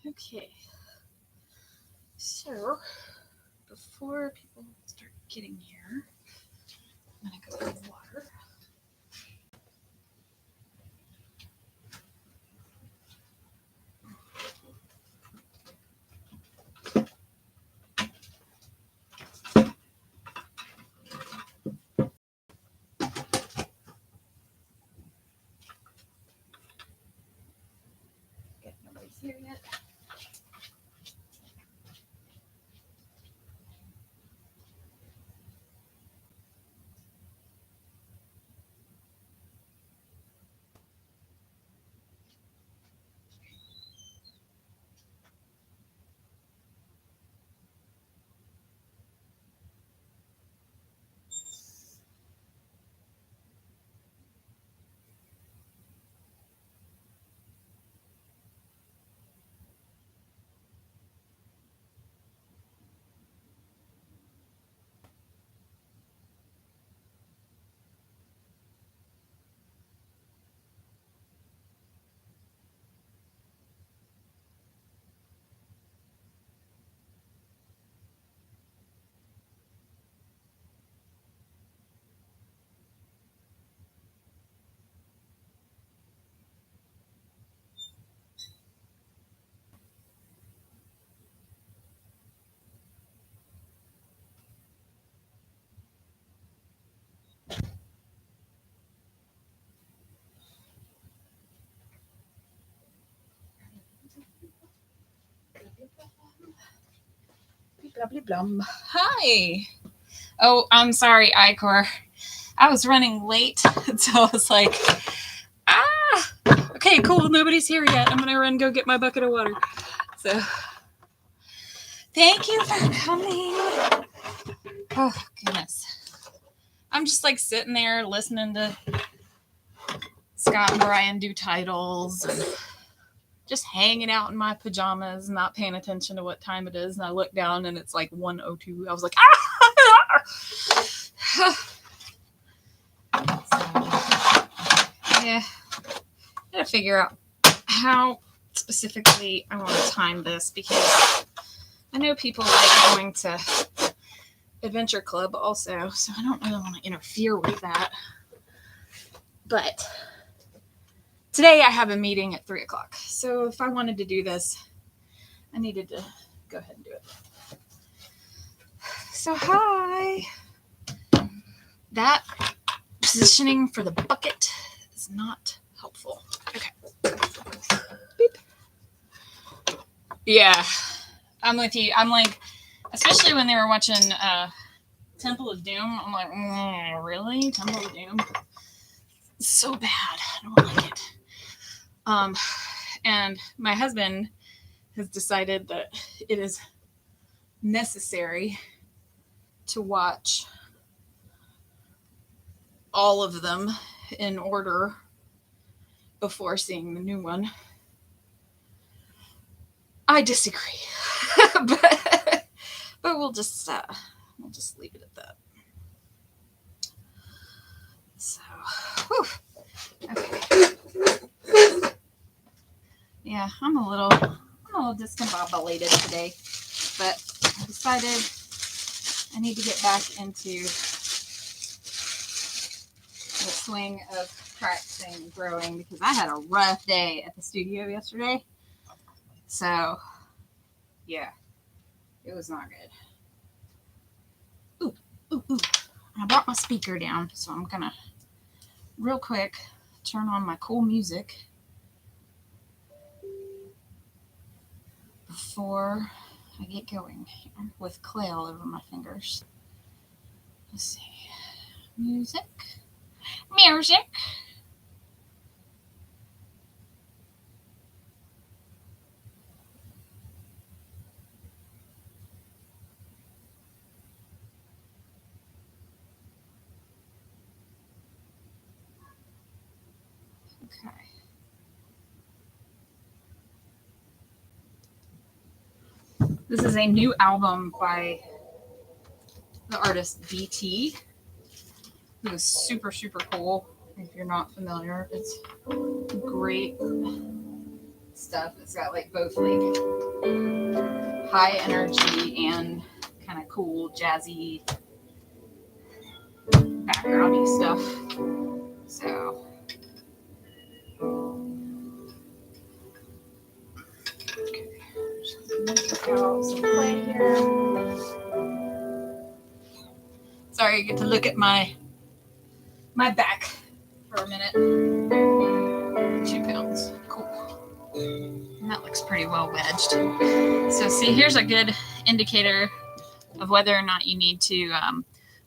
Okay, so before people start getting here, I'm gonna go get water. Okay, nobody's here yet. Blah, blah, blah. Hi. Oh, I'm sorry, Icor. I was running late, so I was like, okay, cool. Nobody's here yet. I'm gonna run go get my bucket of water. So, thank you for coming. Oh goodness, I'm just like sitting there listening to Scott and Brian do titles and just hanging out in my pajamas, not paying attention to what time it is. And I look down and it's like 1:02. I was like, yeah, I gotta figure out how specifically I want to time this because I know people like going to Adventure Club also, so I don't really want to interfere with that. But today I have a meeting at 3 o'clock, so if I wanted to do this, I needed to go ahead and do it. So hi. That positioning for the bucket is not helpful. Okay. Beep. Yeah, I'm with you. I'm like, especially when they were watching Temple of Doom, I'm like, really? Temple of Doom? It's so bad. I don't like it. And my husband has decided that it is necessary to watch all of them in order before seeing the new one. I disagree, but we'll just leave it at that. So, whew. Okay. Yeah, I'm a little discombobulated today, but I decided I need to get back into the swing of practicing and growing because I had a rough day at the studio yesterday. So, yeah, it was not good. Ooh. I brought my speaker down, so I'm gonna real quick turn on my cool music before I get going here with clay all over my fingers. Let's see. Music. Okay. This is a new album by the artist BT. It was super, super cool. If you're not familiar, it's great stuff. It's got like both like high energy and kind of cool jazzy backgroundy stuff. So okay. Just out some play here. Sorry, I get to look at my back for a minute. 2 pounds. Cool. And that looks pretty well wedged. So see, here's a good indicator of whether or not you need to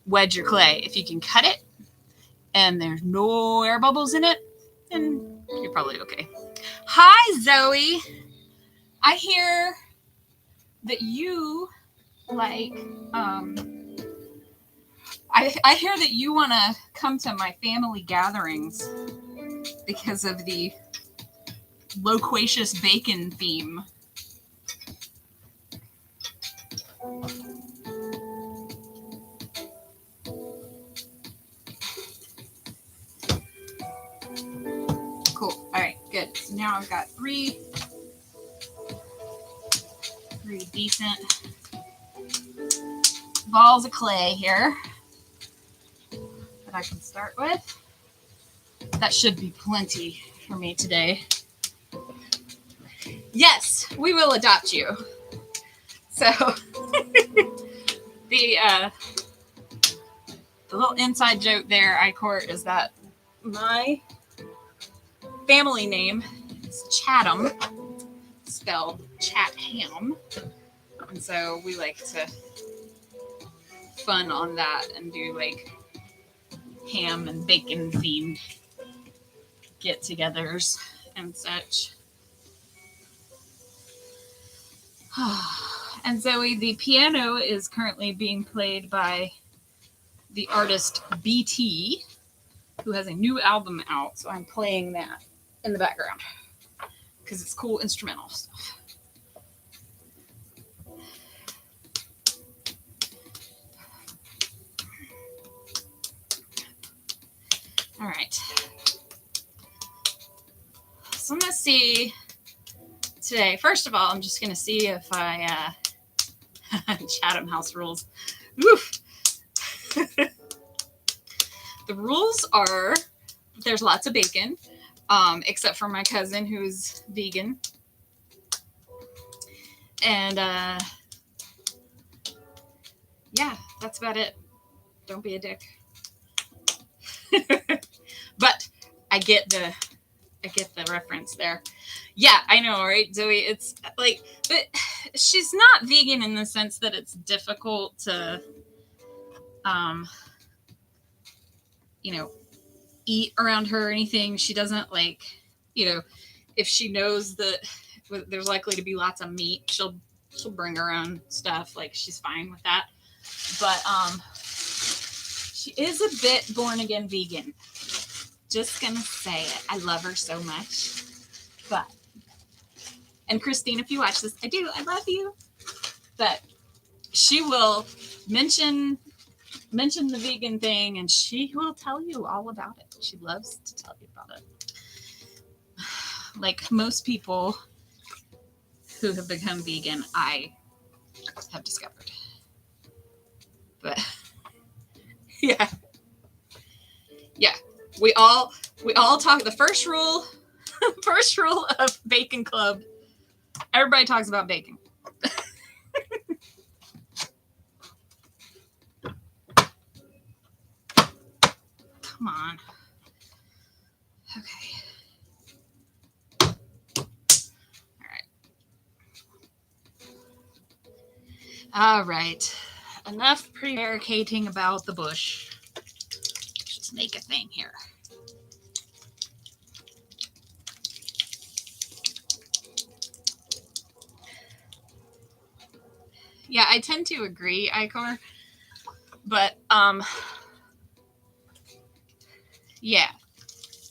wedge your clay. If you can cut it and there's no air bubbles in it, then you're probably okay. Hi, Zoe. I hear that you like, I hear that you want to come to my family gatherings because of the loquacious bacon theme. Cool. All right, good. So now I've got three decent balls of clay here that I can start with. That should be plenty for me today. Yes, we will adopt you. So the little inside joke there, I-Court, is that my family name is Chatham, spelled Chatham. And so we like to fun on that and do like ham and bacon themed get-togethers and such. And Zoe, the piano is currently being played by the artist BT, who has a new album out. So I'm playing that in the background because it's cool instrumental stuff. All right. So I'm going to see today. First of all, I'm just going to see if I Chatham House rules. Oof. The rules are there's lots of bacon, except for my cousin who's vegan. And yeah, that's about it. Don't be a dick. But I get the reference there. Yeah, I know, right, Zoe? It's like, but she's not vegan in the sense that it's difficult to, eat around her or anything. She doesn't like, if she knows that there's likely to be lots of meat, she'll bring her own stuff. Like, she's fine with that. But she is a bit born again vegan. Just gonna say it. I love her so much. But, and Christine, if you watch this, I do. I love you. But she will mention the vegan thing, and she will tell you all about it. She loves to tell you about it. Like most people who have become vegan, I have discovered. But yeah. We all talk. The first rule of Bacon Club, everybody talks about bacon. Come on. Okay. All right. Enough prevaricating about the bush. Let's just make a thing here. Yeah, I tend to agree, I-Court. But yeah,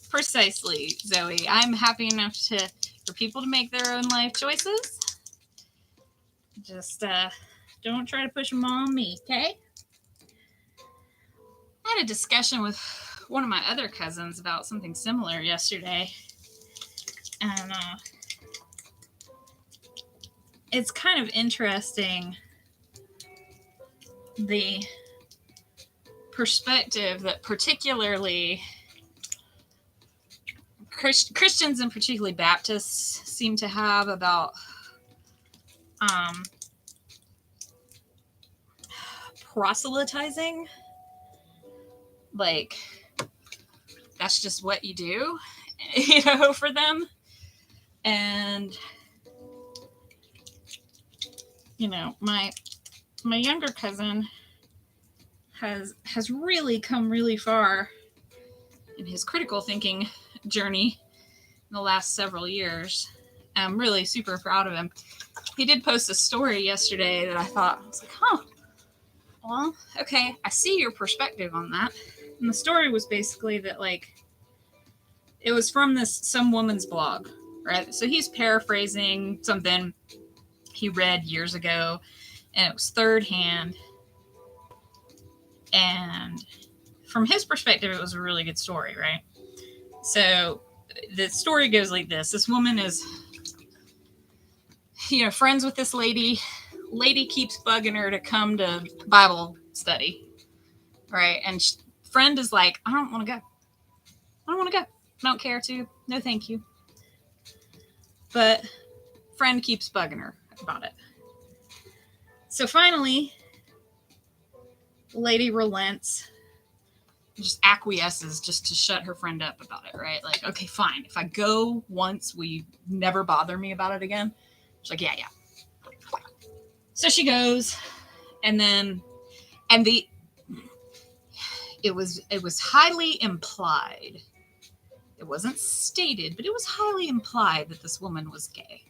precisely, Zoe. I'm happy enough for people to make their own life choices. Just don't try to push them on me, okay? I had a discussion with one of my other cousins about something similar yesterday. And it's kind of interesting the perspective that particularly Christians and particularly Baptists seem to have about proselytizing. Like, that's just what you do, for them. And, my younger cousin has really come really far in his critical thinking journey in the last several years. I'm really super proud of him. He did post a story yesterday that I was like, well, okay, I see your perspective on that. And the story was basically that, like, it was from some woman's blog, right? So he's paraphrasing something he read years ago, and it was third hand. And from his perspective, it was a really good story, right? So the story goes like this. This woman is, friends with this lady. Lady keeps bugging her to come to Bible study, right? And friend is like, I don't want to go. I don't care to. No, thank you. But friend keeps bugging her about it. So finally, lady relents, just acquiesces just to shut her friend up about it, right? Like, okay, fine. If I go once, will you never bother me about it again? She's like, yeah. So she goes, and it was highly implied. It wasn't stated, but it was highly implied that this woman was gay.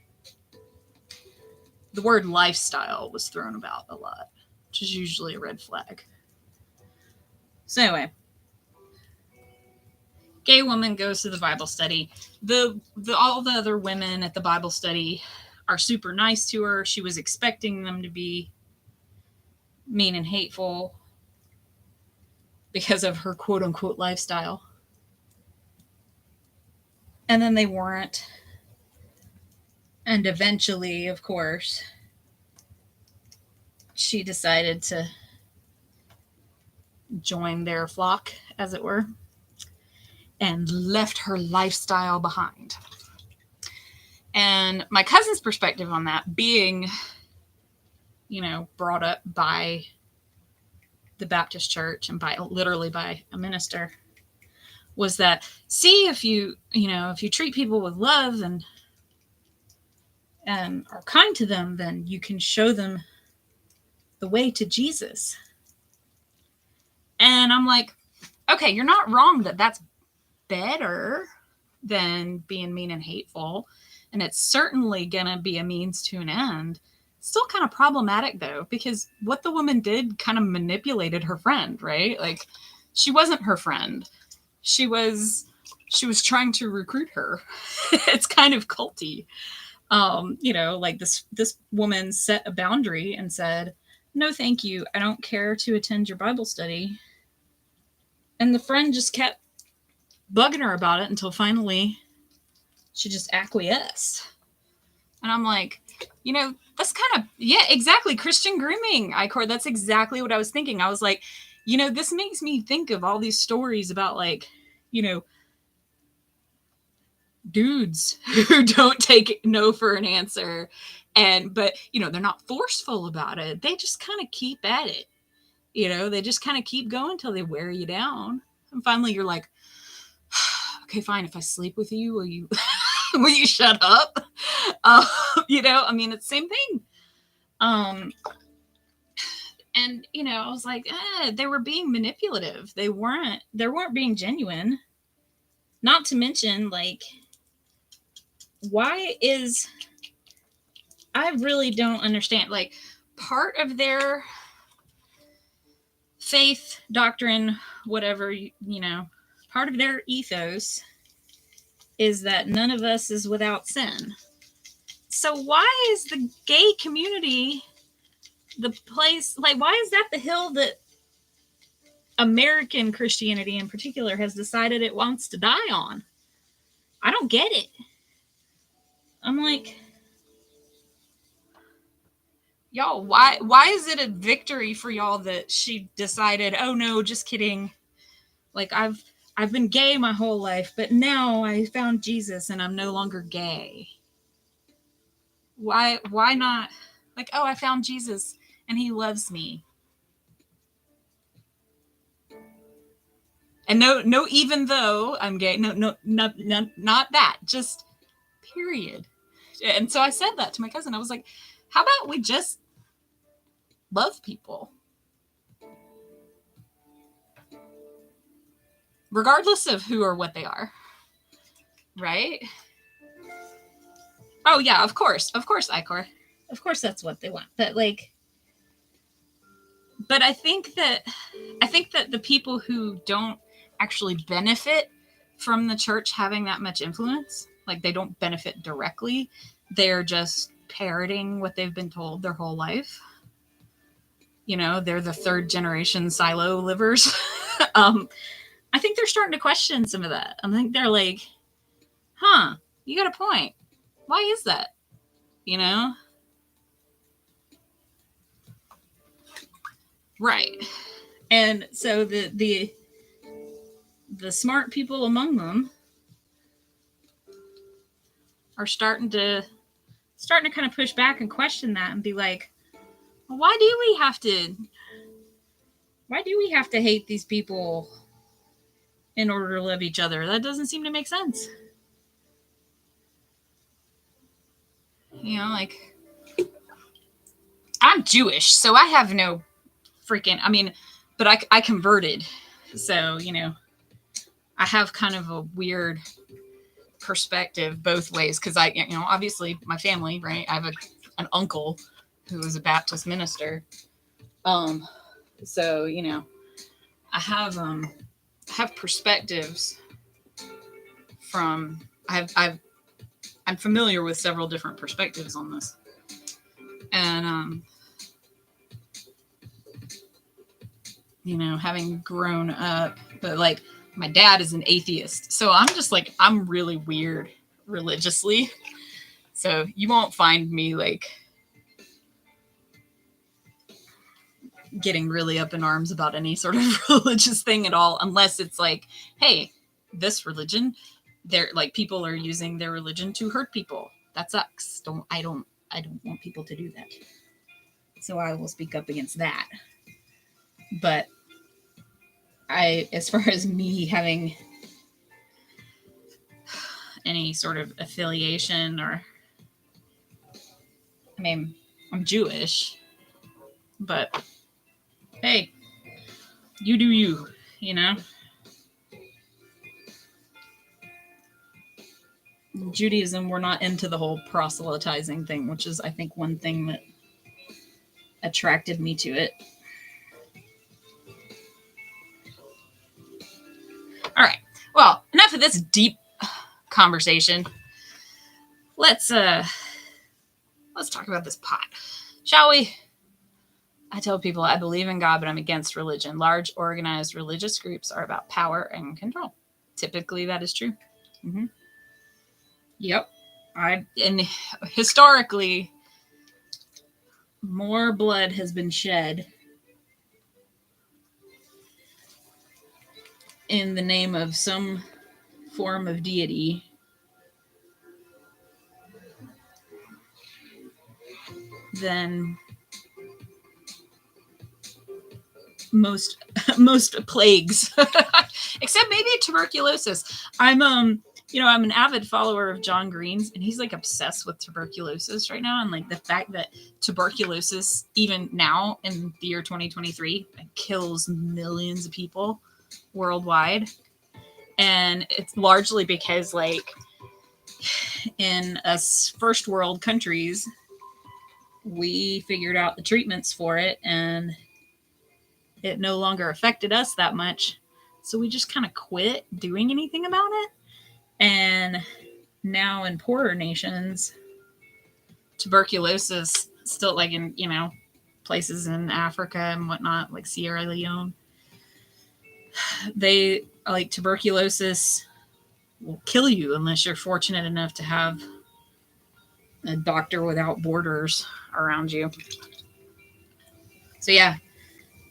The word lifestyle was thrown about a lot, which is usually a red flag. So anyway, gay woman goes to the Bible study. All the other women at the Bible study are super nice to her. She was expecting them to be mean and hateful because of her quote unquote lifestyle. And then they weren't. And eventually, of course, she decided to join their flock, as it were, and left her lifestyle behind. And my cousin's perspective on that, being, brought up by the Baptist church and literally by a minister, was that, see, if you treat people with love and are kind to them, then you can show them the way to Jesus. And I'm like, okay, you're not wrong that that's better than being mean and hateful. And it's certainly going to be a means to an end. Still kind of problematic, though, because what the woman did kind of manipulated her friend, right? Like, she wasn't her friend. She was trying to recruit her. It's kind of culty. Like this woman set a boundary and said, no, thank you. I don't care to attend your Bible study. And the friend just kept bugging her about it until finally she just acquiesced. And I'm like, that's kind of, yeah, exactly. Christian grooming, Icor. That's exactly what I was thinking. I was like, this makes me think of all these stories about, like, dudes who don't take no for an answer. But they're not forceful about it. They just kind of keep at it. They just kind of keep going until they wear you down. And finally you're like, okay, fine. If I sleep with you, will you, will you shut up? It's the same thing. And, I was like, they were being manipulative. They weren't being genuine. Not to mention, like, I really don't understand, like, part of their faith, doctrine, whatever, part of their ethos is that none of us is without sin. So why is the gay community the place, like, why is that the hill that American Christianity in particular has decided it wants to die on? I don't get it. I'm like, Y'all, why is it a victory for y'all that she decided, oh no, just kidding. Like I've been gay my whole life, but now I found Jesus and I'm no longer gay. Why not? Like, oh, I found Jesus and he loves me. And no, even though I'm gay, no, not that. Just period. And so I said that to my cousin. I was like, how about we just love people? Regardless of who or what they are. Right? Oh yeah, of course, Icor. Of course that's what they want. But I think that the people who don't actually benefit from the church having that much influence, like they don't benefit directly, they're just parroting what they've been told their whole life. You know, they're the third generation silo livers. I think they're starting to question some of that. I think they're like, huh, you got a point. Why is that? You know? Right. And so the smart people among them are starting to kind of push back and question that and be like, well, why do we have to hate these people in order to love each other? That doesn't seem to make sense. You know, like, I'm Jewish, so I have no freaking, I mean, but I converted. So, you know, I have kind of a weird perspective both ways. Cause obviously my family, right? I have an uncle who was a Baptist minister. So, you know, I have perspectives from, I'm familiar with several different perspectives on this. And, you know, having grown up, but like my dad is an atheist. So I'm just like, I'm really weird religiously. So you won't find me like getting really up in arms about any sort of religious thing at all, unless it's like, hey, this religion, they're like, people are using their religion to hurt people. That sucks. I don't want people to do that. So I will speak up against that. But as far as me having any sort of affiliation or, I mean, I'm Jewish, but hey, you do you, you know? In Judaism, we're not into the whole proselytizing thing, which is, I think, one thing that attracted me to it. All right. Well, enough of this deep conversation. Let's talk about this pot, shall we? I tell people I believe in God, but I'm against religion. Large organized religious groups are about power and control. Typically, that is true. Mm-hmm. Yep. And historically, more blood has been shed in the name of some form of deity than most plagues, except maybe tuberculosis. I'm an avid follower of John Green's, and he's like obsessed with tuberculosis right now, and like the fact that tuberculosis, even now in the year 2023, kills millions of people worldwide. And it's largely because, like, in us first world countries, we figured out the treatments for it, and it no longer affected us that much. So we just kind of quit doing anything about it. And now in poorer nations, tuberculosis still, like, in, you know, places in Africa and whatnot, like Sierra Leone, they, like, tuberculosis will kill you unless you're fortunate enough to have a doctor without borders around you. So yeah,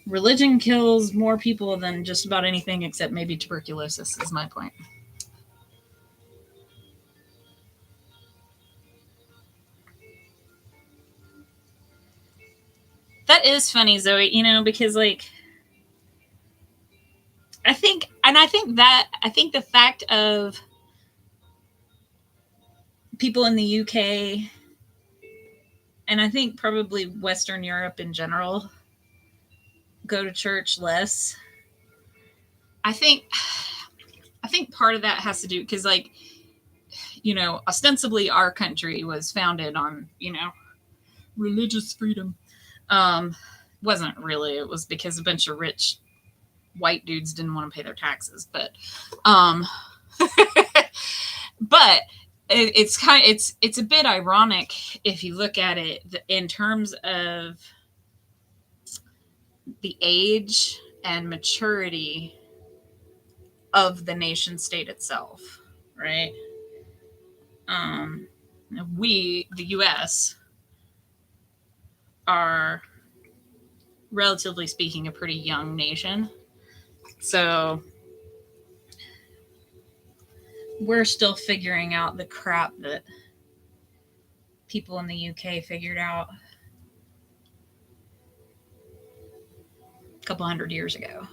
religion kills more people than just about anything except maybe tuberculosis, is my point. That is funny, Zoe, because like I think the fact of people in the UK and I think probably Western Europe in general go to church less. I think part of that has to do because like ostensibly our country was founded on religious freedom. Wasn't really. It was because a bunch of rich white dudes didn't want to pay their taxes, but but it's a bit ironic if you look at it in terms of the age and maturity of the nation state itself, right? We, the US, are relatively speaking a pretty young nation. So we're still figuring out the crap that people in the UK figured out a couple hundred years ago.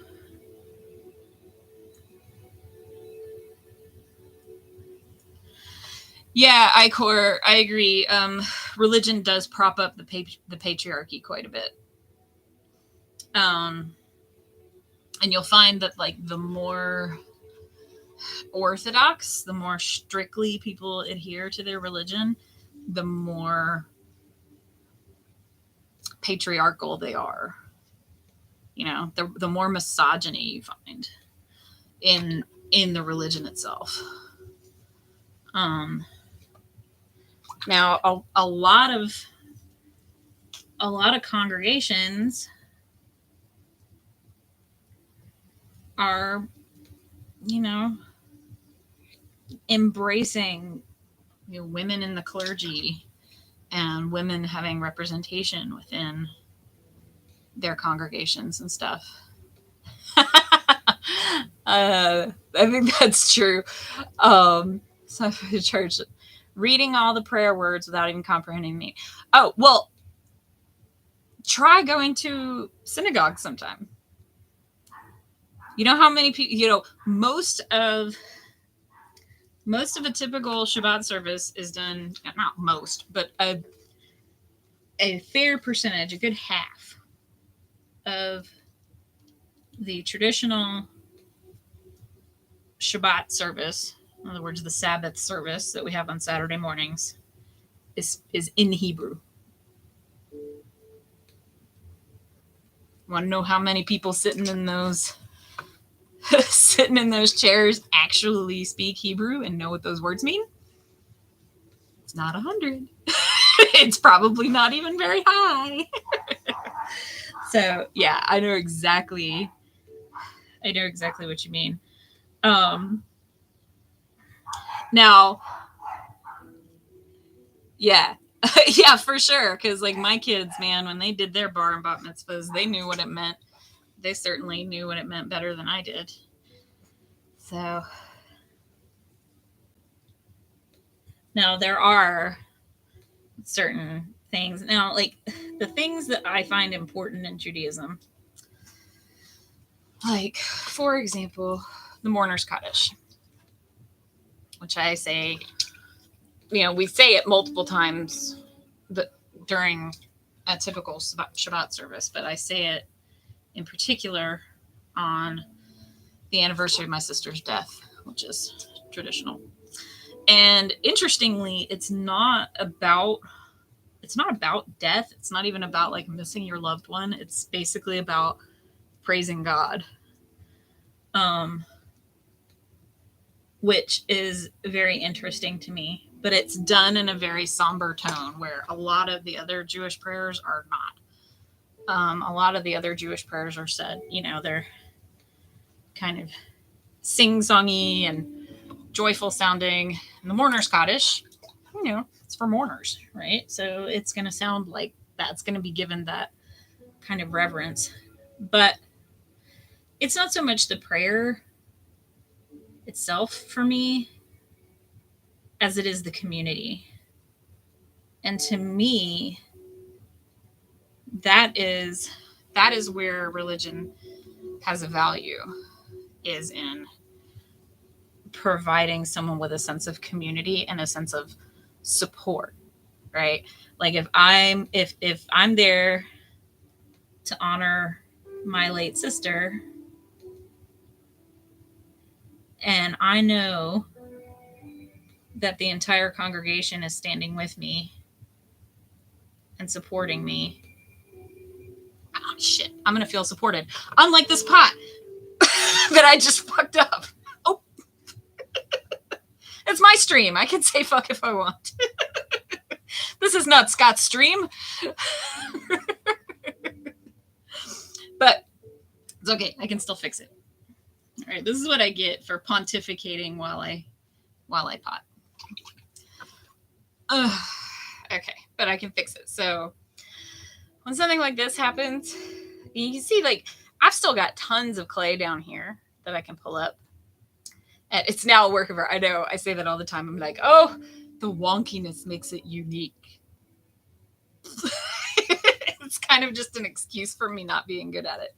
Yeah, I agree. Religion does prop up the patriarchy quite a bit. And you'll find that like the more orthodox, the more strictly people adhere to their religion, the more patriarchal they are. The more misogyny you find in the religion itself. Now a lot of congregations are embracing women in the clergy and women having representation within their congregations and stuff. I think that's true. So church reading all the prayer words without even comprehending me. Oh, well, try going to synagogue sometime. You know how many people, most of a typical Shabbat service is done, not most, but a fair percentage, a good half of the traditional Shabbat service, in other words, the Sabbath service that we have on Saturday mornings, is in Hebrew. Want to know how many people sitting in those chairs actually speak Hebrew and know what those words mean? It's not 100. It's probably not even very high. So yeah, I know exactly what you mean. Now, yeah. Yeah, for sure. Because like my kids, man, when they did their bar and bat mitzvahs, they knew what it meant. They certainly knew what it meant better than I did. So now there are certain things. Now, like the things that I find important in Judaism, like for example, the mourner's Kaddish, which I say, we say it multiple times during a typical Shabbat service, but I say it in particular on the anniversary of my sister's death, which is traditional. And interestingly, it's not about death. It's not even about like missing your loved one. It's basically about praising God. Which is very interesting to me, but it's done in a very somber tone where a lot of the other Jewish prayers are not. A lot of the other Jewish prayers are said, they're kind of sing-songy and joyful sounding. And the mourner's Kaddish, it's for mourners, right? So it's going to sound like that's going to be given that kind of reverence. But it's not so much the prayer itself for me as it is the community. And to me, that is where religion has a value, is in providing someone with a sense of community and a sense of support, right? Like if I'm there to honor my late sister, and I know that the entire congregation is standing with me and supporting me, oh shit, I'm gonna feel supported. Unlike this pot that I just fucked up. Oh, it's my stream. I can say fuck if I want. This is not Scott's stream. But it's okay. I can still fix it. All right, this is what I get for pontificating while I pot. Okay, but I can fix it. So when something like this happens, you can see, like, I've still got tons of clay down here that I can pull up. And it's now a work of art. I know, I say that all the time. I'm like, oh, the wonkiness makes it unique. It's kind of just an excuse for me not being good at it.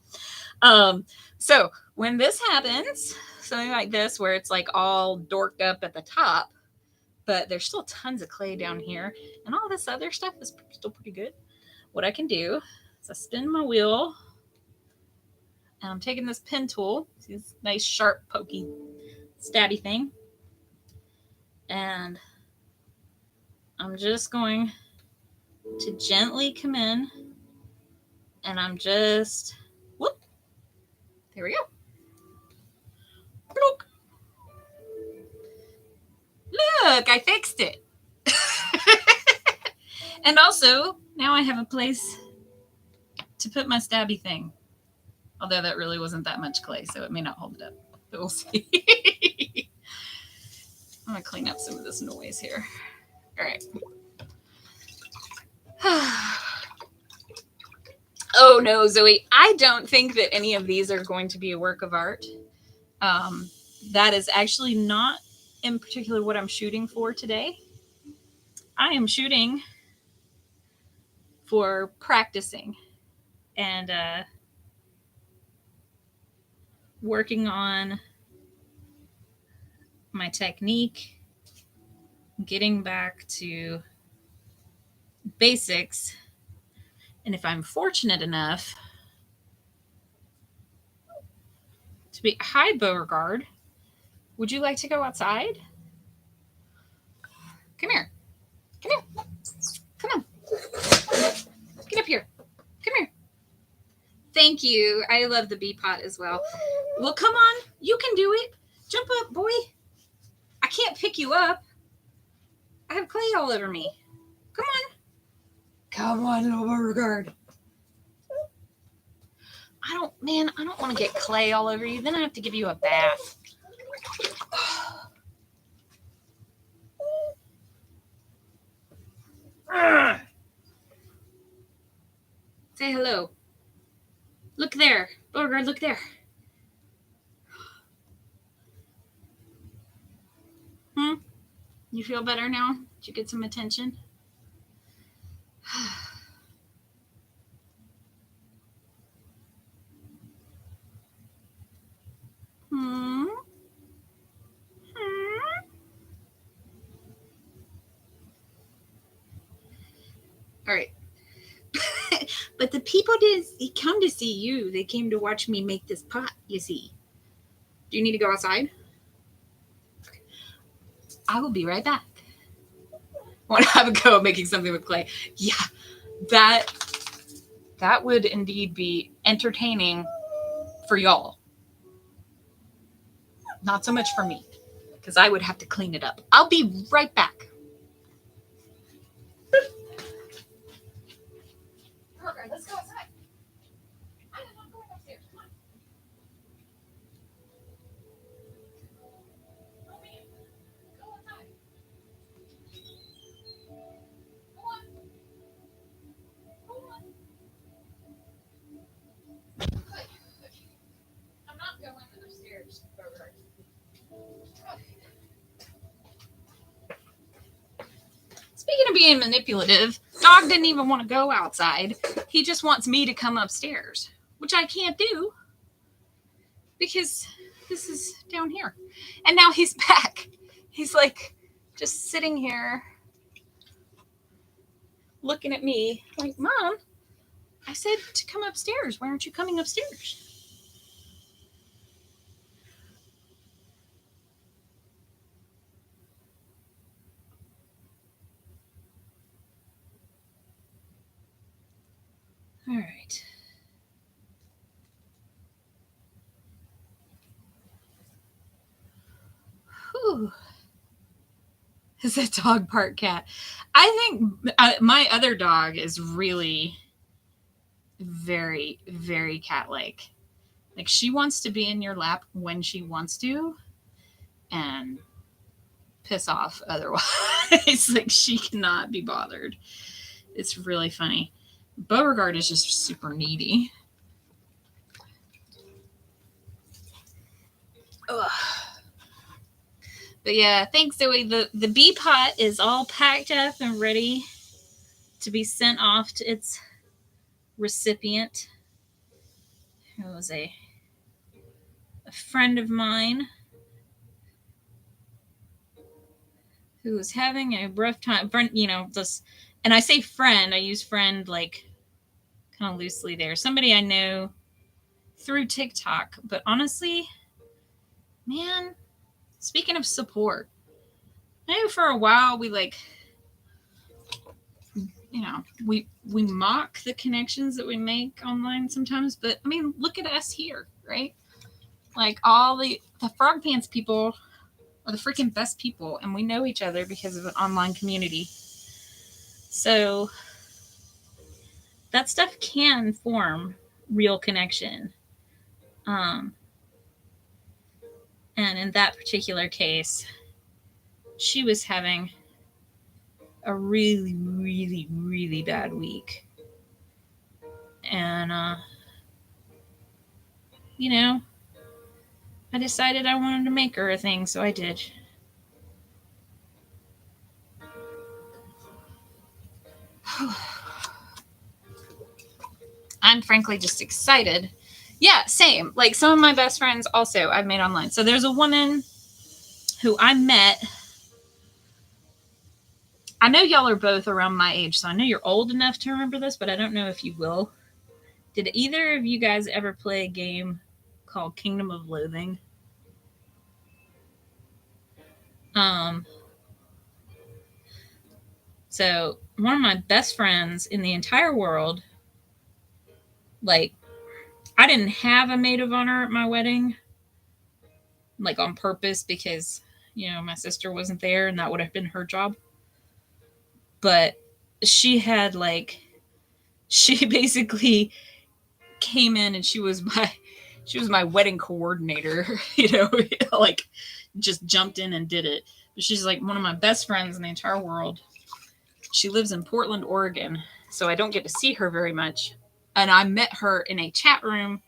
So when this happens, something like this, where it's like all dorked up at the top, but there's still tons of clay down here, and all this other stuff is still pretty good. What I can do is I spin my wheel, and I'm taking this pen tool, see this nice sharp pokey stabby thing, and I'm just going to gently come in, and I'm just, whoop, there we go. Bloop. Look, I fixed it. And also, now I have a place to put my stabby thing. Although that really wasn't that much clay, so it may not hold it up. But we'll see. I'm going to clean up some of this noise here. All right. Oh, no, Zoe. I don't think that any of these are going to be a work of art. That is actually not in particular what I'm shooting for today. I am shooting for practicing and working on my technique, getting back to basics. And if I'm fortunate enough to be, hi, Beauregard, would you like to go outside? Come here. Come here. Come on. Get up here. Come here. Thank you. I love the bee pot as well. Well, come on. You can do it. Jump up, boy. I can't pick you up. I have clay all over me. Come on. Come on, little Beauregard. I don't want to get clay all over you. Then I have to give you a bath. Say hello. Look there. Beauregard, look there. You feel better now? Did you get some attention? All right. But the people didn't come to see you. They came to watch me make this pot, you see. Do you need to go outside? I will be right back. I want to have a go at making something with clay. Yeah, that would indeed be entertaining for y'all. Not so much for me, because I would have to clean it up. I'll be right back. Let's go outside. I'm not going upstairs. Come on. Oh, man. Go outside. Go on. Go on. Speaking of being manipulative, dog didn't even want to go outside. He just wants me to come upstairs, which I can't do because this is down here. And now he's back. He's like just sitting here looking at me like, Mom, I said to come upstairs. Why aren't you coming upstairs? All right. Whew. Is a dog part cat? I think my other dog is really very, very cat-like. Like she wants to be in your lap when she wants to, and piss off otherwise. Like she cannot be bothered. It's really funny. Beauregard is just super needy. Ugh. But yeah, thanks, Zoe. The bee pot is all packed up and ready to be sent off to its recipient, who was a friend of mine who was having a rough time. Friend, this, and I say friend, I use friend like kind of loosely there. Somebody I know through TikTok, but honestly, man, speaking of support, I know for a while we we mock the connections that we make online sometimes, but I mean, look at us here, right? Like all the Frog Pants people are the freaking best people, and we know each other because of an online community. So that stuff can form real connection. And in that particular case, she was having a really, really, really bad week. And, I decided I wanted to make her a thing, so I did. I'm frankly just excited. Yeah, same. Like some of my best friends also I've made online. So there's a woman who I met. I know y'all are both around my age, so I know you're old enough to remember this, but I don't know if you will. Did either of you guys ever play a game called Kingdom of Loathing? So one of my best friends in the entire world, like, I didn't have a maid of honor at my wedding, like on purpose because, my sister wasn't there and that would have been her job. But she had she basically came in and she was my wedding coordinator, like just jumped in and did it. But she's like one of my best friends in the entire world. She lives in Portland, Oregon, so I don't get to see her very much. And I met her in a chat room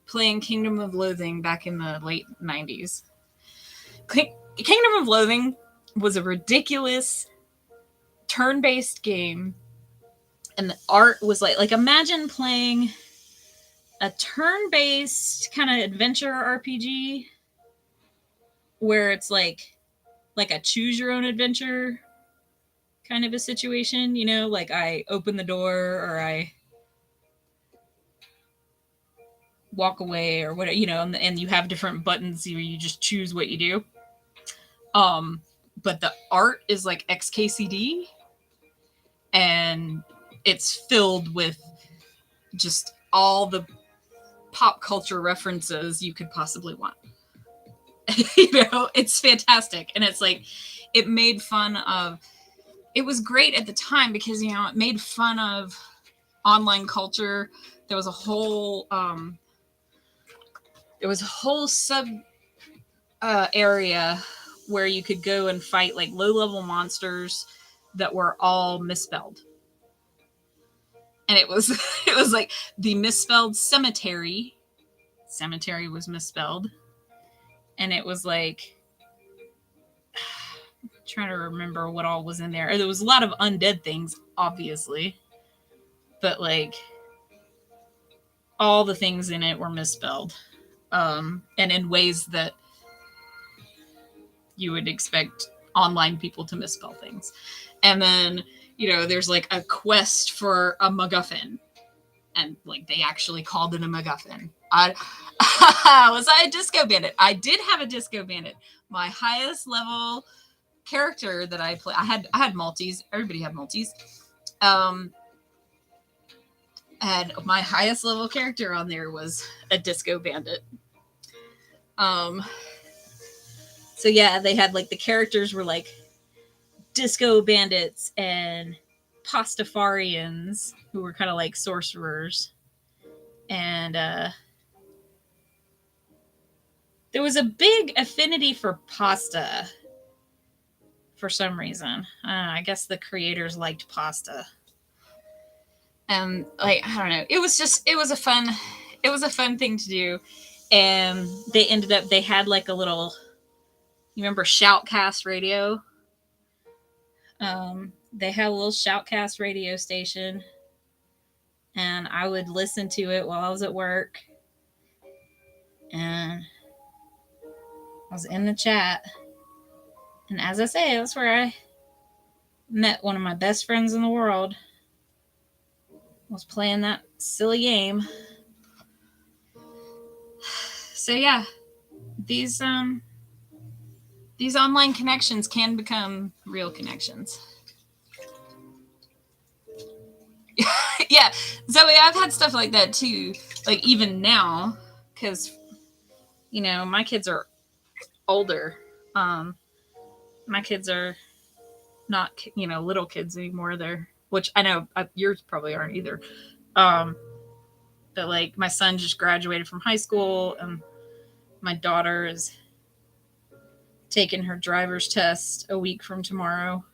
playing Kingdom of Loathing back in the late 90s. Kingdom of Loathing was a ridiculous turn-based game, and the art was like imagine playing a turn-based kind of adventure RPG where it's like a choose your own adventure kind of a situation, like I open the door or I walk away or whatever, and you have different buttons where you just choose what you do. But the art is like XKCD and it's filled with just all the pop culture references you could possibly want. It's fantastic. And it's like, it made fun of, it was great at the time because, it made fun of online culture. There was a whole sub area where you could go and fight like low level monsters that were all misspelled. And it was like the misspelled cemetery. Cemetery was misspelled. And it was like, trying to remember what all was in there. There was a lot of undead things, obviously, but like all the things in it were misspelled, and in ways that you would expect online people to misspell things. And then, you know, there's like a quest for a MacGuffin, and like they actually called it a MacGuffin. Was I a Disco Bandit? I did have a Disco Bandit. My highest level character that I play, I had multis. Everybody had multis. And my highest level character on there was a Disco Bandit. So yeah, they had like the characters were like Disco Bandits and Pastafarians, who were kind of like sorcerers. And there was a big affinity for pasta for some reason. I guess the creators liked pasta. And like, I don't know. It was a fun thing to do. And they had like a little, you remember Shoutcast Radio? They had a little Shoutcast radio station, and I would listen to it while I was at work. And I was in the chat. And as I say, that's where I met one of my best friends in the world. I was playing that silly game. So yeah, these online connections can become real connections. Yeah, Zoe, I've had stuff like that too. Like even now, because you know my kids are older. My kids are not little kids anymore. Which I know yours probably aren't either. But like my son just graduated from high school, and my daughter is taking her driver's test a week from tomorrow.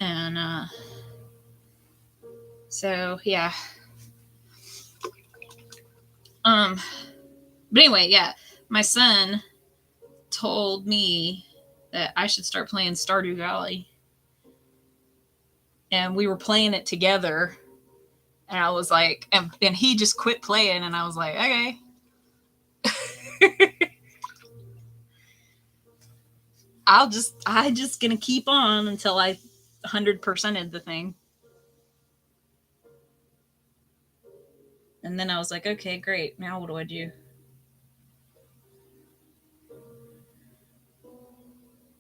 And so yeah. But anyway, yeah, my son told me that I should start playing Stardew Valley. And we were playing it together. And I was like, and he just quit playing, and I was like, okay. I just gonna keep on until I 100%ed the thing. And then I was like, okay, great. Now what do I do?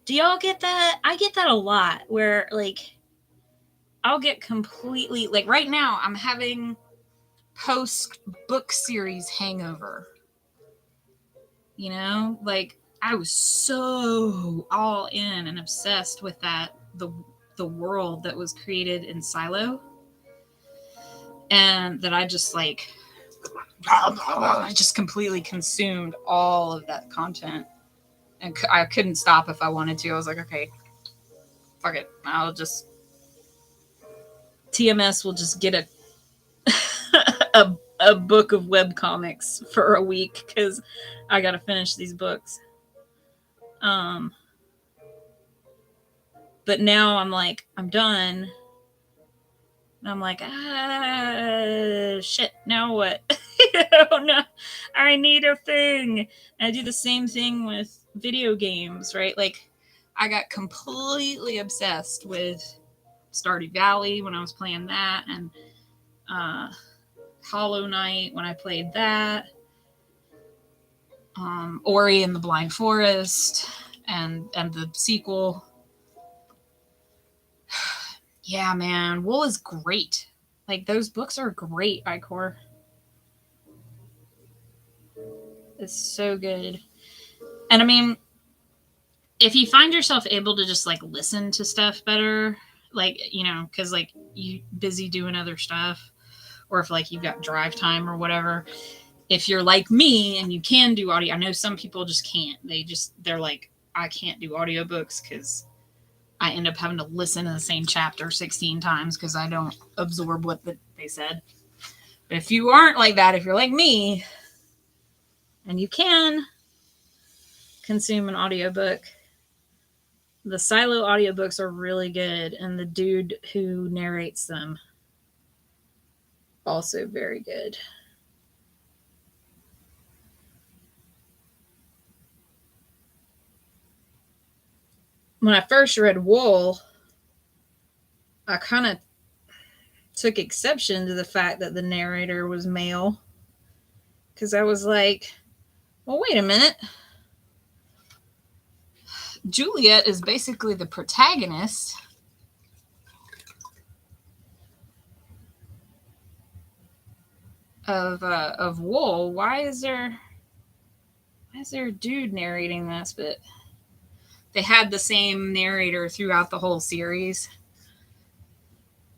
Do y'all get that? I get that a lot, where like I'll get completely, like right now I'm having post book series hangover. You know, like I was so all in and obsessed with the world that was created in Silo, and that I just like I just completely consumed all of that content, and I couldn't stop if I wanted to. I was like, okay, fuck it, I'll just TMS will just get a book of webcomics for a week because I gotta finish these books. But now I'm like, I'm done. And I'm like, shit, now what? Oh no, I need a thing. And I do the same thing with video games, right? Like, I got completely obsessed with Stardew Valley when I was playing that, and Hollow Knight when I played that, Ori and the Blind Forest, and the sequel. Yeah, man, Wool is great. Like, those books are great, Icor. It's so good. And I mean, if you find yourself able to just like listen to stuff better, like, you know, because like you busy doing other stuff, or if like you've got drive time or whatever, if you're like me and you can do audio, I know some people just can't. They're like, I can't do audiobooks because I end up having to listen to the same chapter 16 times because I don't absorb what they said. But if you aren't like that, if you're like me and you can, consume an audiobook, the Silo audiobooks are really good, and the dude who narrates them also very good. When I first read Wool, I kind of took exception to the fact that the narrator was male, because I was like, well, wait a minute. Juliet is basically the protagonist of Wool. Why is there a dude narrating this? But they had the same narrator throughout the whole series,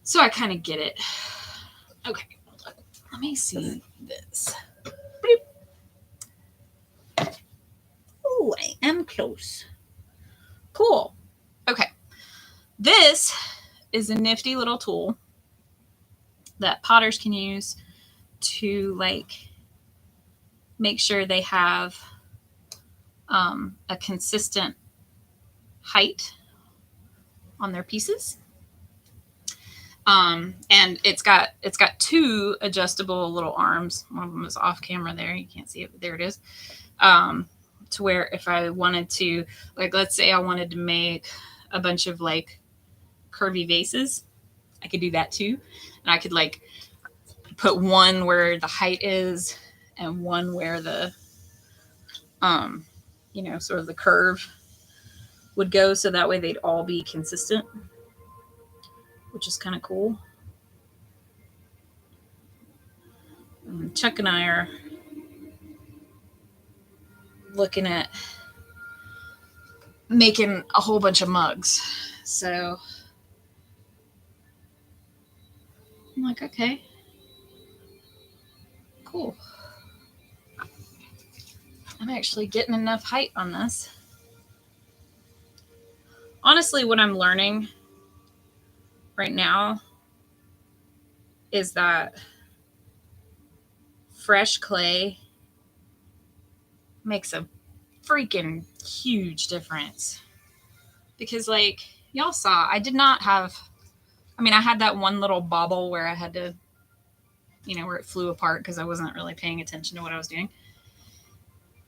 so I kind of get it. Okay, let me see this. Oh, I am close. Cool. Okay, this is a nifty little tool that potters can use to like make sure they have a consistent height on their pieces. And it's got two adjustable little arms. One of them is off camera there. You can't see it, but there it is. To where if I wanted to, like, let's say I wanted to make a bunch of like curvy vases, I could do that too. And I could like put one where the height is and one where the, sort of the curve would go. So that way they'd all be consistent, which is kind of cool. Chuck and I are looking at making a whole bunch of mugs. So I'm like, okay, cool. I'm actually getting enough height on this. Honestly, what I'm learning right now is that fresh clay makes a freaking huge difference. Because like y'all saw, I had that one little bobble where I had to, where it flew apart because I wasn't really paying attention to what I was doing.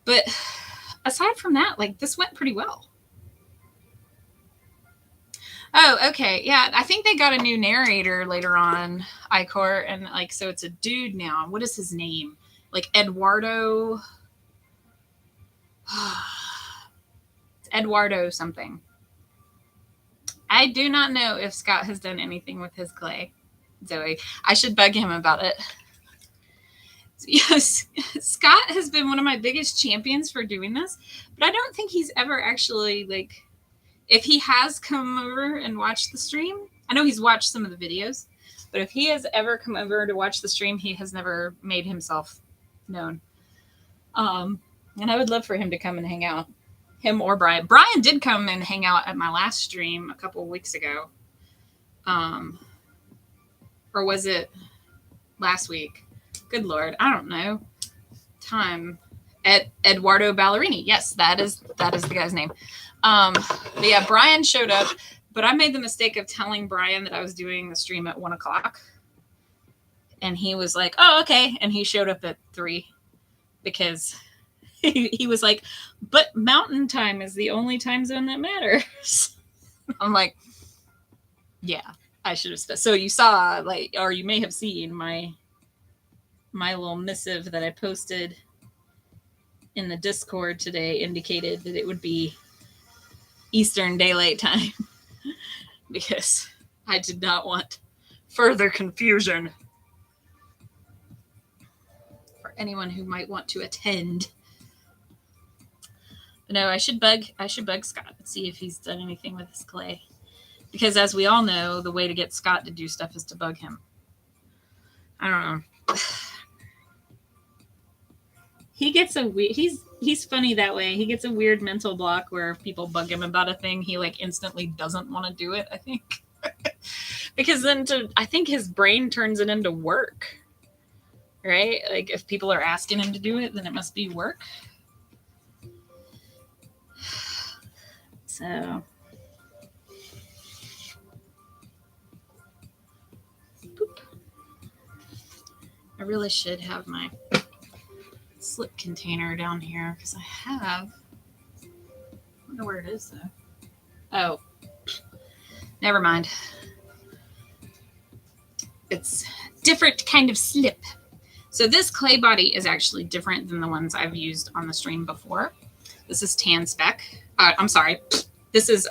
But aside from that, like, this went pretty well. Oh, okay. Yeah, I think they got a new narrator later on, Icor, and like, so it's a dude now. What is his name? Like Eduardo. It's Eduardo something. I do not know if Scott has done anything with his clay, Zoe. I should bug him about it. Yes, Scott has been one of my biggest champions for doing this, but I don't think he's ever actually, like, if he has come over and watched the stream, I know he's watched some of the videos, but if he has ever come over to watch the stream, he has never made himself known. And I would love for him to come and hang out. Him or Brian. Brian did come and hang out at my last stream a couple of weeks ago. Or was it last week? Good Lord. I don't know. Time. Eduardo Ballerini. Yes, that is the guy's name. But yeah, Brian showed up, but I made the mistake of telling Brian that I was doing the stream at 1:00. And he was like, oh, okay. And he showed up at 3 because he was like, but Mountain Time is the only time zone that matters. I'm like, yeah, I should have. So you saw, like, or you may have seen my little missive that I posted in the Discord today indicated that it would be Eastern Daylight Time because I did not want further confusion for anyone who might want to attend. But no, I should bug Scott and see if he's done anything with his clay. Because as we all know, the way to get Scott to do stuff is to bug him. I don't know. He gets he's funny that way. He gets a weird mental block where if people bug him about a thing, he like instantly doesn't want to do it, I think. Because then I think his brain turns it into work. Right? Like if people are asking him to do it, then it must be work. So boop. I really should have my slip container down here because I have. I don't know where it is though. Oh, never mind. It's different kind of slip. So this clay body is actually different than the ones I've used on the stream before. This is Tan Spec. I'm sorry. This is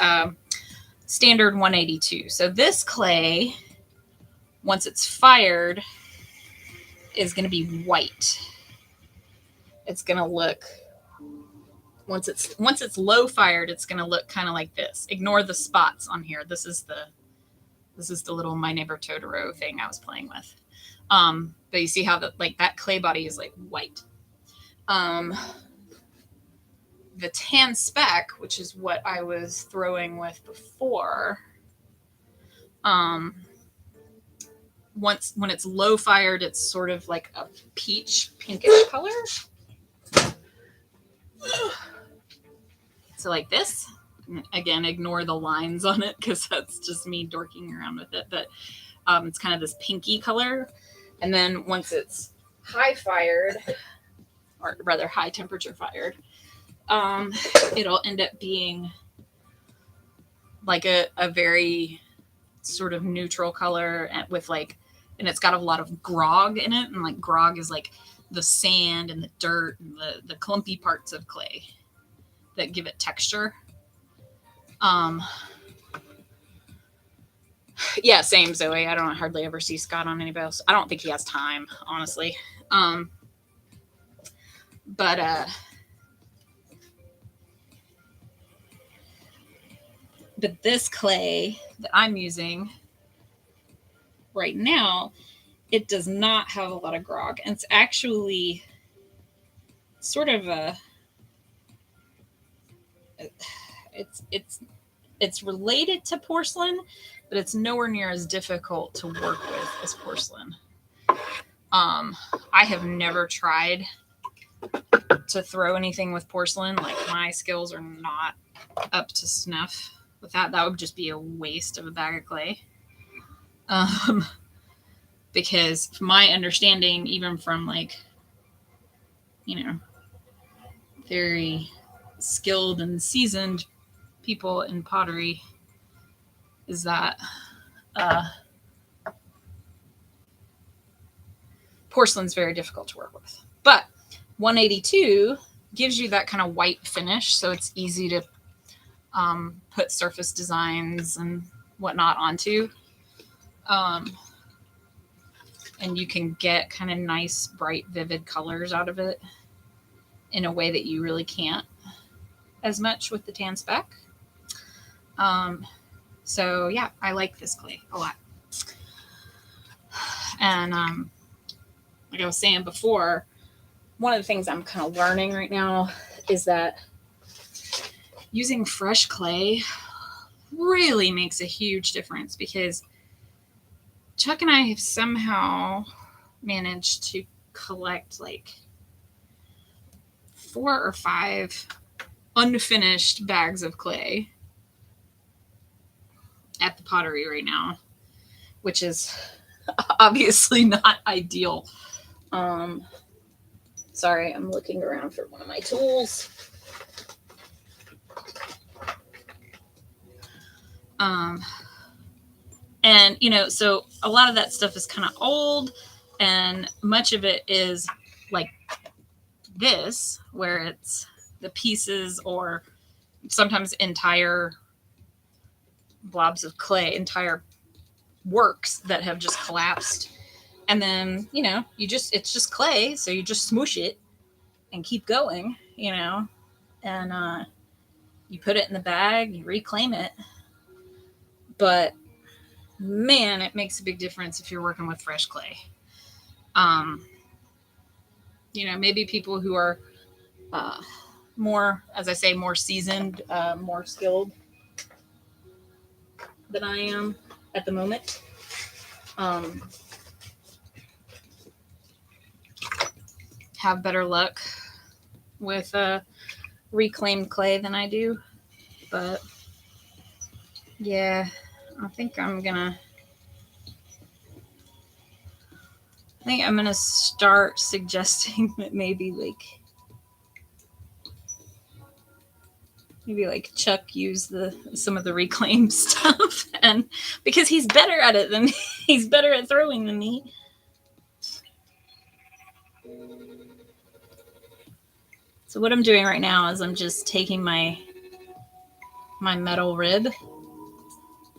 standard 182. So this clay, once it's fired, is going to be white. It's going to look, once it's low fired, it's going to look kind of like this. Ignore the spots on here. This is the little My Neighbor Totoro thing I was playing with. But you see how that clay body is like white. The Tan Spec, which is what I was throwing with before, when it's low fired, it's sort of like a peach pinkish color. So like this. Again, ignore the lines on it because that's just me dorking around with it. But it's kind of this pinky color. And then once it's high fired, or rather high temperature fired, it'll end up being like a very sort of neutral color with and it's got a lot of grog in it. And like grog is like the sand and the dirt and the clumpy parts of clay that give it texture. Yeah, same, Zoe. I don't hardly ever see Scott on anybody else. I don't think he has time, honestly. But this clay that I'm using right now, it does not have a lot of grog. And it's actually sort of it's related to porcelain, but it's nowhere near as difficult to work with as porcelain. I have never tried to throw anything with porcelain. Like my skills are not up to snuff with that. That would just be a waste of a bag of clay. Because from my understanding, even from very skilled and seasoned people in pottery, is that porcelain's very difficult to work with. But 182 gives you that kind of white finish, so it's easy to put surface designs and whatnot onto. And you can get kind of nice, bright, vivid colors out of it in a way that you really can't as much with the Tan Spec. So yeah, I like this clay a lot. And like I was saying before, one of the things I'm kind of learning right now is that using fresh clay really makes a huge difference, because Chuck and I have somehow managed to collect like 4 or 5 unfinished bags of clay at the pottery right now, which is obviously not ideal. Sorry, I'm looking around for one of my tools. And, so a lot of that stuff is kind of old, and much of it is like this, where it's the pieces or sometimes entire blobs of clay, entire works that have just collapsed. And then, it's just clay. So you just smoosh it and keep going, and you put it in the bag, you reclaim it. But man, it makes a big difference if you're working with fresh clay. Maybe people who are more, as I say, more seasoned, more skilled than I am at the moment. Have better luck with reclaimed clay than I do. but yeah, I think I'm gonna start suggesting that maybe Chuck use some of the reclaim stuff, and because he's better at it than he's better at throwing than me. So what I'm doing right now is I'm just taking my metal rib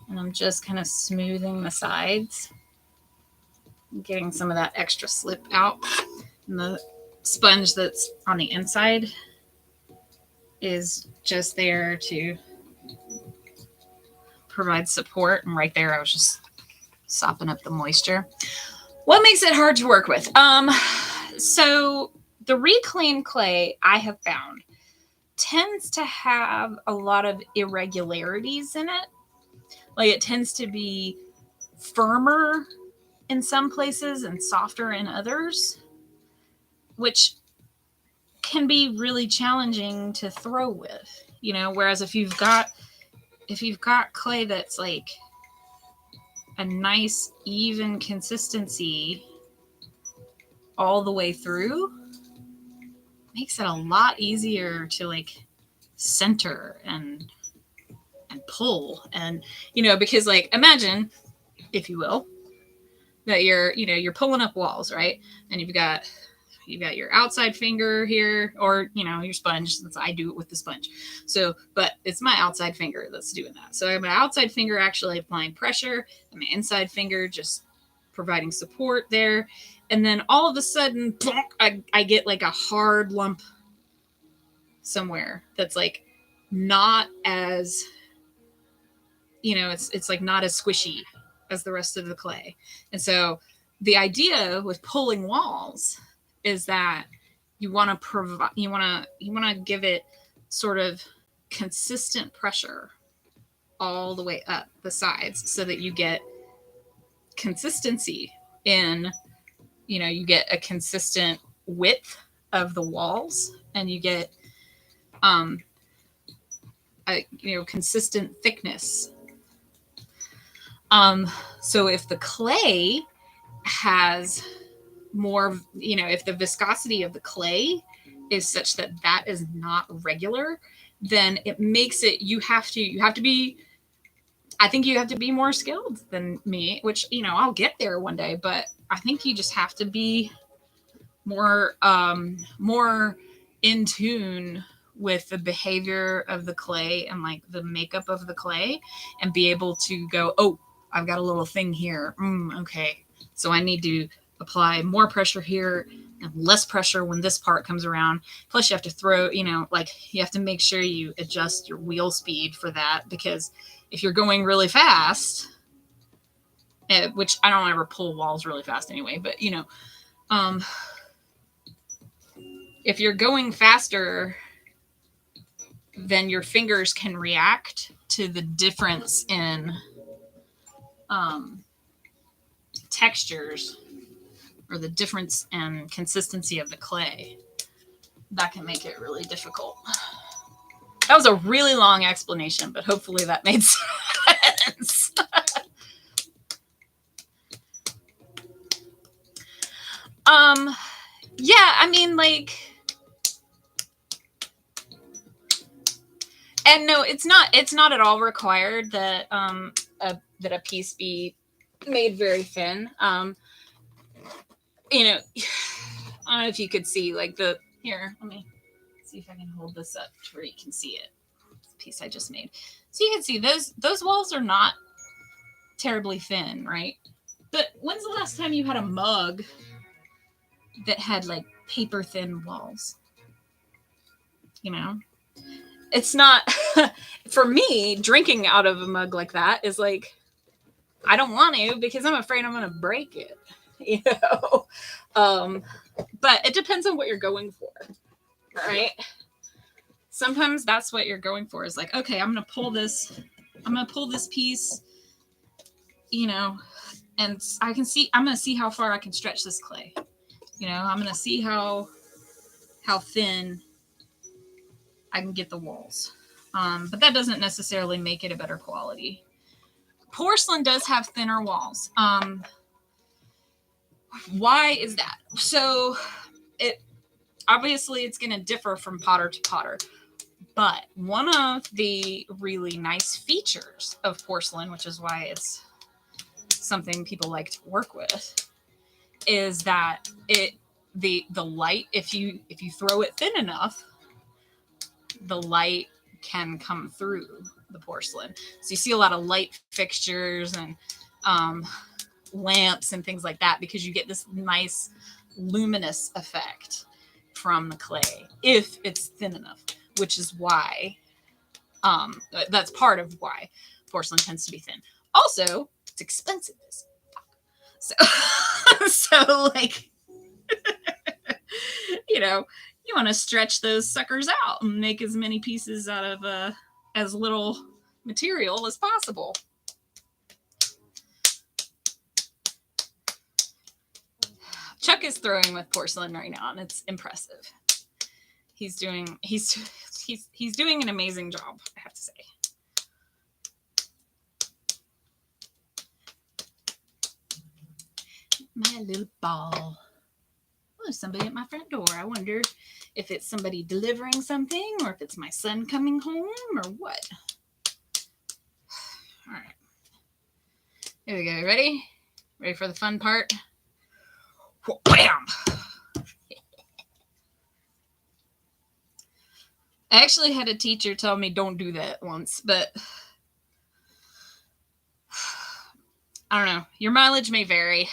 and I'm just kind of smoothing the sides, getting some of that extra slip out. And the sponge that's on the inside is just there to provide support. And right there, I was just sopping up the moisture. What makes it hard to work with? So the reclaimed clay I have found tends to have a lot of irregularities in it. Like it tends to be firmer in some places and softer in others, which can be really challenging to throw with, you know, whereas if you've got clay that's like a nice even consistency all the way through, makes it a lot easier to like center and pull. And you know, because like imagine, if you will, that you're pulling up walls, right? And you've got your outside finger here, or your sponge, since I do it with the sponge. So, but it's my outside finger that's doing that. So I have my outside finger actually applying pressure, and my inside finger just providing support there. And then all of a sudden, I get like a hard lump somewhere that's like not as, it's like not as squishy as the rest of the clay. And so the idea with pulling walls is that you want to provide, you want to give it sort of consistent pressure all the way up the sides so that you get consistency in, you get a consistent width of the walls, and you get consistent thickness. So if the clay has more, if the viscosity of the clay is such that that is not regular, then it makes it, you have to be, I think you have to be more skilled than me, which, I'll get there one day, but I think you just have to be more in tune with the behavior of the clay and like the makeup of the clay, and be able to go, oh, I've got a little thing here. Okay. So I need to apply more pressure here and less pressure when this part comes around. Plus you have to throw, you have to make sure you adjust your wheel speed for that, because if you're going really fast, which I don't ever pull walls really fast anyway, but if you're going faster, then your fingers can react to the difference in textures, or the difference in consistency of the clay. That can make it really difficult. That was a really long explanation, but hopefully that made sense. Yeah, I mean, like, and no, it's not at all required that that a piece be made very thin. I don't know if you could see, like, here, let me see if I can hold this up to where you can see it. This piece I just made. So you can see those walls are not terribly thin, right? But when's the last time you had a mug that had like paper thin walls? It's not, for me, drinking out of a mug like that is like, I don't want to, because I'm afraid I'm going to break it, but it depends on what you're going for, right? Sometimes that's what you're going for, is like, okay, I'm going to pull this piece, and I'm going to see how far I can stretch this clay. I'm going to see how thin I can get the walls. But that doesn't necessarily make it a better quality. Porcelain does have thinner walls. Why is that? So it obviously it's going to differ from potter to potter. But one of the really nice features of porcelain, which is why it's something people like to work with, is that the light, if you throw it thin enough, the light can come through the porcelain. So you see a lot of light fixtures and lamps and things like that because you get this nice luminous effect from the clay if it's thin enough, which is why that's part of why porcelain tends to be thin. Also, it's expensive as fuck. So like, you know, you want to stretch those suckers out and make as many pieces out of as little material as possible. Chuck is throwing with porcelain right now, and it's impressive. He's doing an amazing job, I have to say. My little ball. Oh, there's somebody at my front door. I wonder if it's somebody delivering something or if it's my son coming home or what. All right. Here we go. Ready? Ready for the fun part? Bam! I actually had a teacher tell me don't do that once, but I don't know. Your mileage may vary.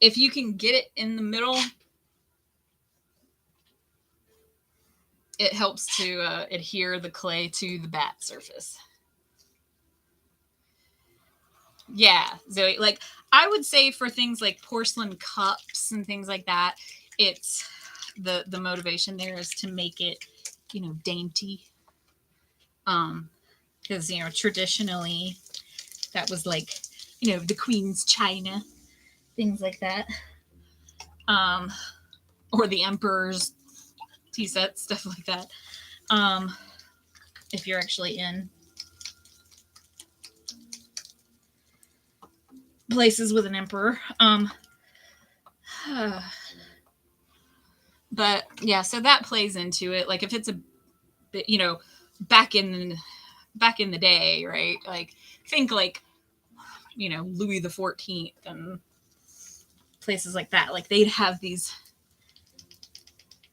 If you can get it in the middle, it helps to adhere the clay to the batt surface. Yeah, Zoe, like I would say for things like porcelain cups and things like that, it's the motivation there is to make it, you know, dainty. Because, you know, traditionally that was like, you know, the queen's china, things like that. Or the emperor's tea set, stuff like that. If you're actually in places with an emperor. But yeah, so that plays into it. Like if it's a bit, you know, back in the day, right? Like think like, you know, Louis the 14th and places like that. Like they'd have these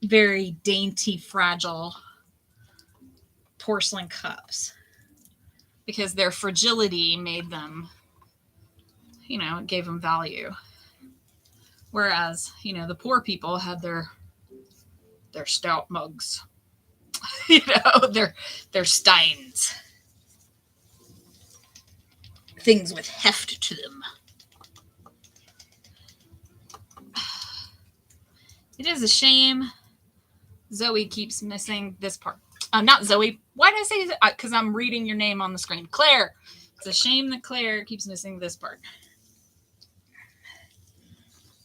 very dainty, fragile porcelain cups because their fragility made them, you know, it gave them value. Whereas, you know, the poor people had their stout mugs, you know, their steins, things with heft to them. It is a shame Zoe keeps missing this part. Not Zoe. Why did I say that? Because I'm reading your name on the screen. Claire. It's a shame that Claire keeps missing this part.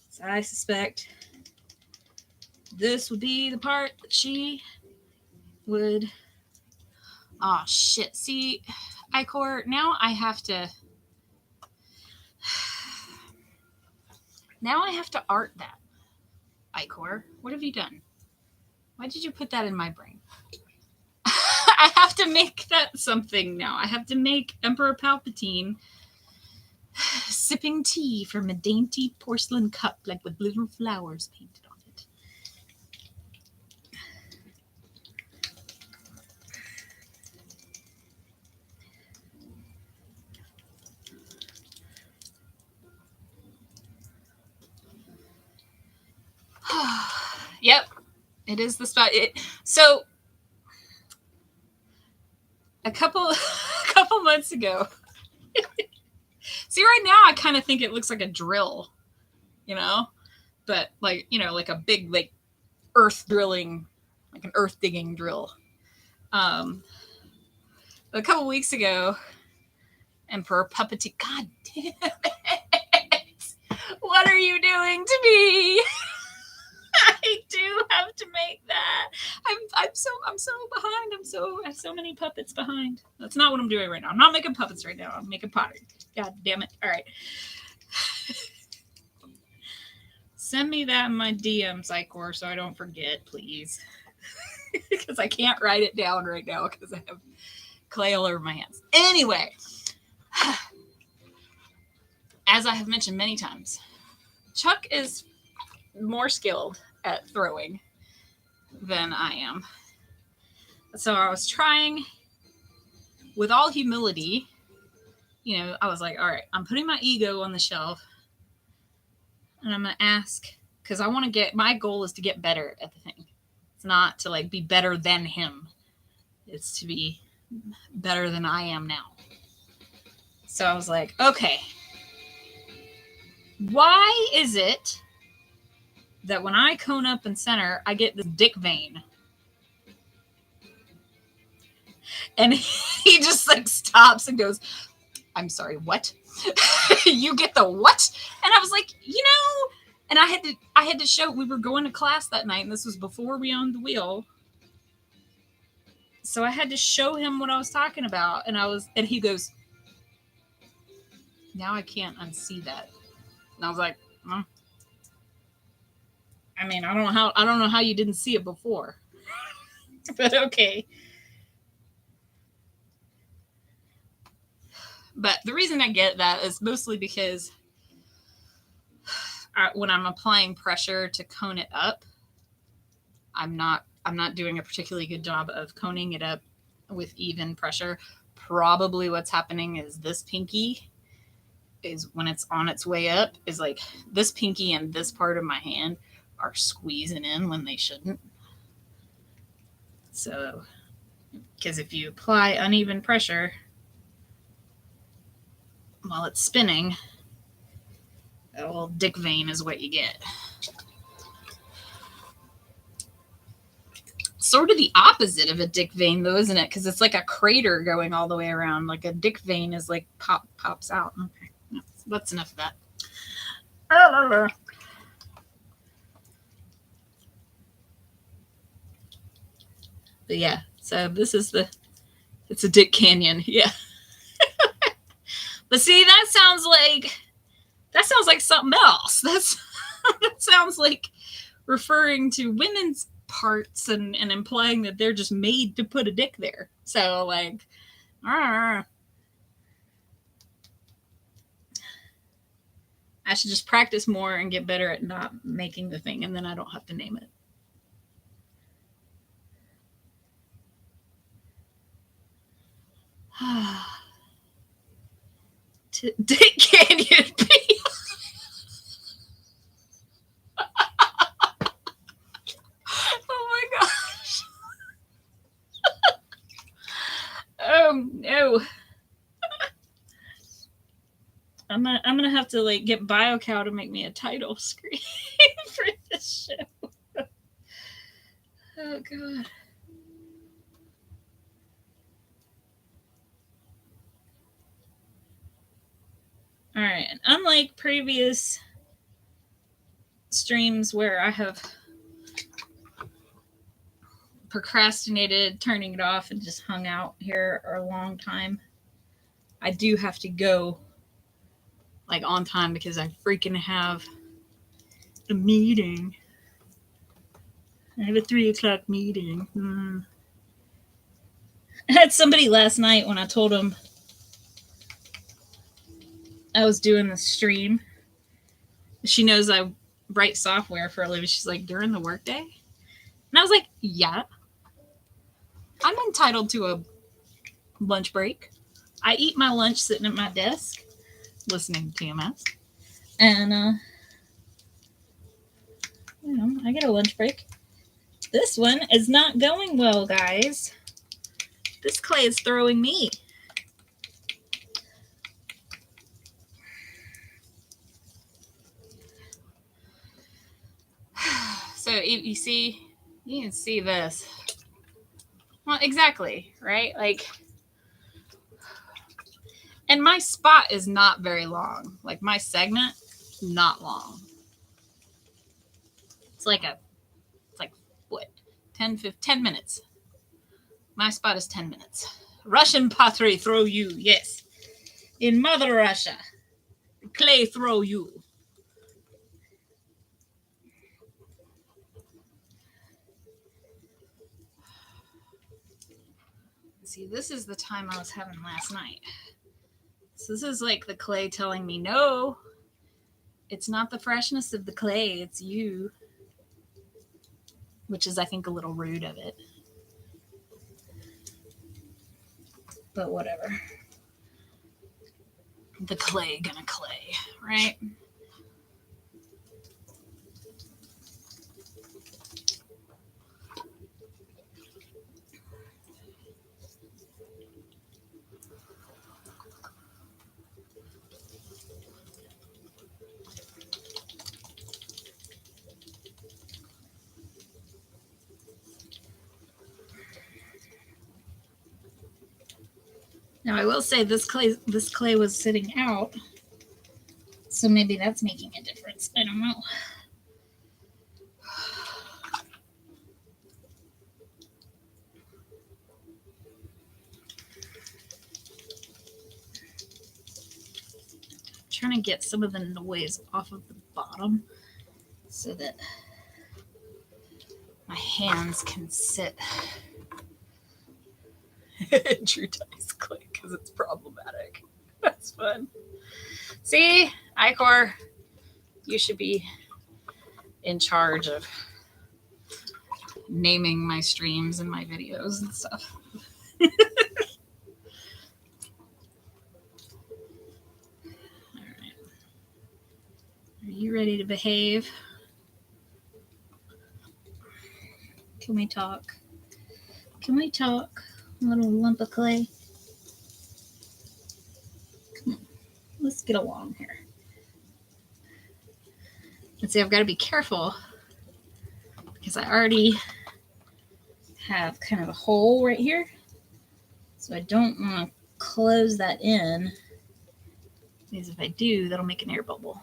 So I suspect this would be the part that she would. Oh, shit. See, Icor, now I have to. Now I have to art that. Icor, what have you done? Why did you put that in my brain? I have to make that something now. I have to make Emperor Palpatine sipping tea from a dainty porcelain cup, like with little flowers painted on it. Yep, it is the spot. So a couple months ago. See, right now I kind of think it looks like a drill, you know, but like, you know, like a big like earth drilling, like an earth digging drill. A couple weeks ago, Emperor Puppety, God damn it! What are you doing to me? I do have to make that. I'm so behind. I have so many puppets behind. That's not what I'm doing right now. I'm not making puppets right now. I'm making pottery. God damn it. All right. Send me that in my DMs, Icor, so I don't forget, please. Because I can't write it down right now because I have clay all over my hands. Anyway, as I have mentioned many times, Chuck is more skilled at throwing than I am. So I was trying, with all humility, I was like, all right, I'm putting my ego on the shelf and I'm going to ask, because I want to my goal is to get better at the thing. It's not to like be better than him. It's to be better than I am now. So I was like, okay, why is it that when I cone up and center, I get this dick vein? And he just like stops and goes, I'm sorry, what? You get the what? And I was like, and I had to show, we were going to class that night, and this was before we owned the wheel. So I had to show him what I was talking about. And he goes, now I can't unsee that. And I was like, I mean, I don't know how you didn't see it before. But okay. But the reason I get that is mostly because when I'm applying pressure to cone it up, I'm not doing a particularly good job of coning it up with even pressure. Probably what's happening is this pinky is, when it's on its way up, is like this pinky and this part of my hand are squeezing in when they shouldn't. So, because if you apply uneven pressure while it's spinning, a little dick vein is what you get. Sort of the opposite of a dick vein, though, isn't it? Because it's like a crater going all the way around. Like a dick vein is like pops out. Okay, that's enough of that. But yeah, so this is it's a dick canyon. Yeah. But see, that sounds like something else. That sounds like referring to women's parts and implying that they're just made to put a dick there. So like, I should just practice more and get better at not making the thing, and then I don't have to name it. Dick Canyon P. Oh my gosh. Oh no. I'm gonna have to like get BioCow to make me a title screen for this show. Oh god. All right, and unlike previous streams where I have procrastinated turning it off and just hung out here a long time, I do have to go like on time because I freaking have a meeting. I have a 3:00 meeting. I had somebody last night when I told them I was doing the stream. She knows I write software for a living. She's like, during the workday? And I was like, yeah. I'm entitled to a lunch break. I eat my lunch sitting at my desk, listening to TMS. And, I get a lunch break. This one is not going well, guys. This clay is throwing me. So you can see this. Well, exactly, right? Like, and my spot is not very long. Like my segment, not long. It's like a 10 minutes. My spot is 10 minutes. Russian pottery throw you, yes. In Mother Russia, clay throw you. See, this is the time I was having last night. So this is like the clay telling me, no, it's not the freshness of the clay, it's you. Which is, I think, a little rude of it. But whatever. The clay gonna clay, right? Now I will say this clay was sitting out, so maybe that's making a difference. I don't know. I'm trying to get some of the noise off of the bottom so that my hands can sit. True dice clay because it's problematic. That's fun. See, Icor, you should be in charge of naming my streams and my videos and stuff. All right. Are you ready to behave? Can we talk? Can we talk? Little lump of clay. Come on. Let's get along here. And see, I've got to be careful because I already have kind of a hole right here. So I don't want to close that in because if I do, that'll make an air bubble.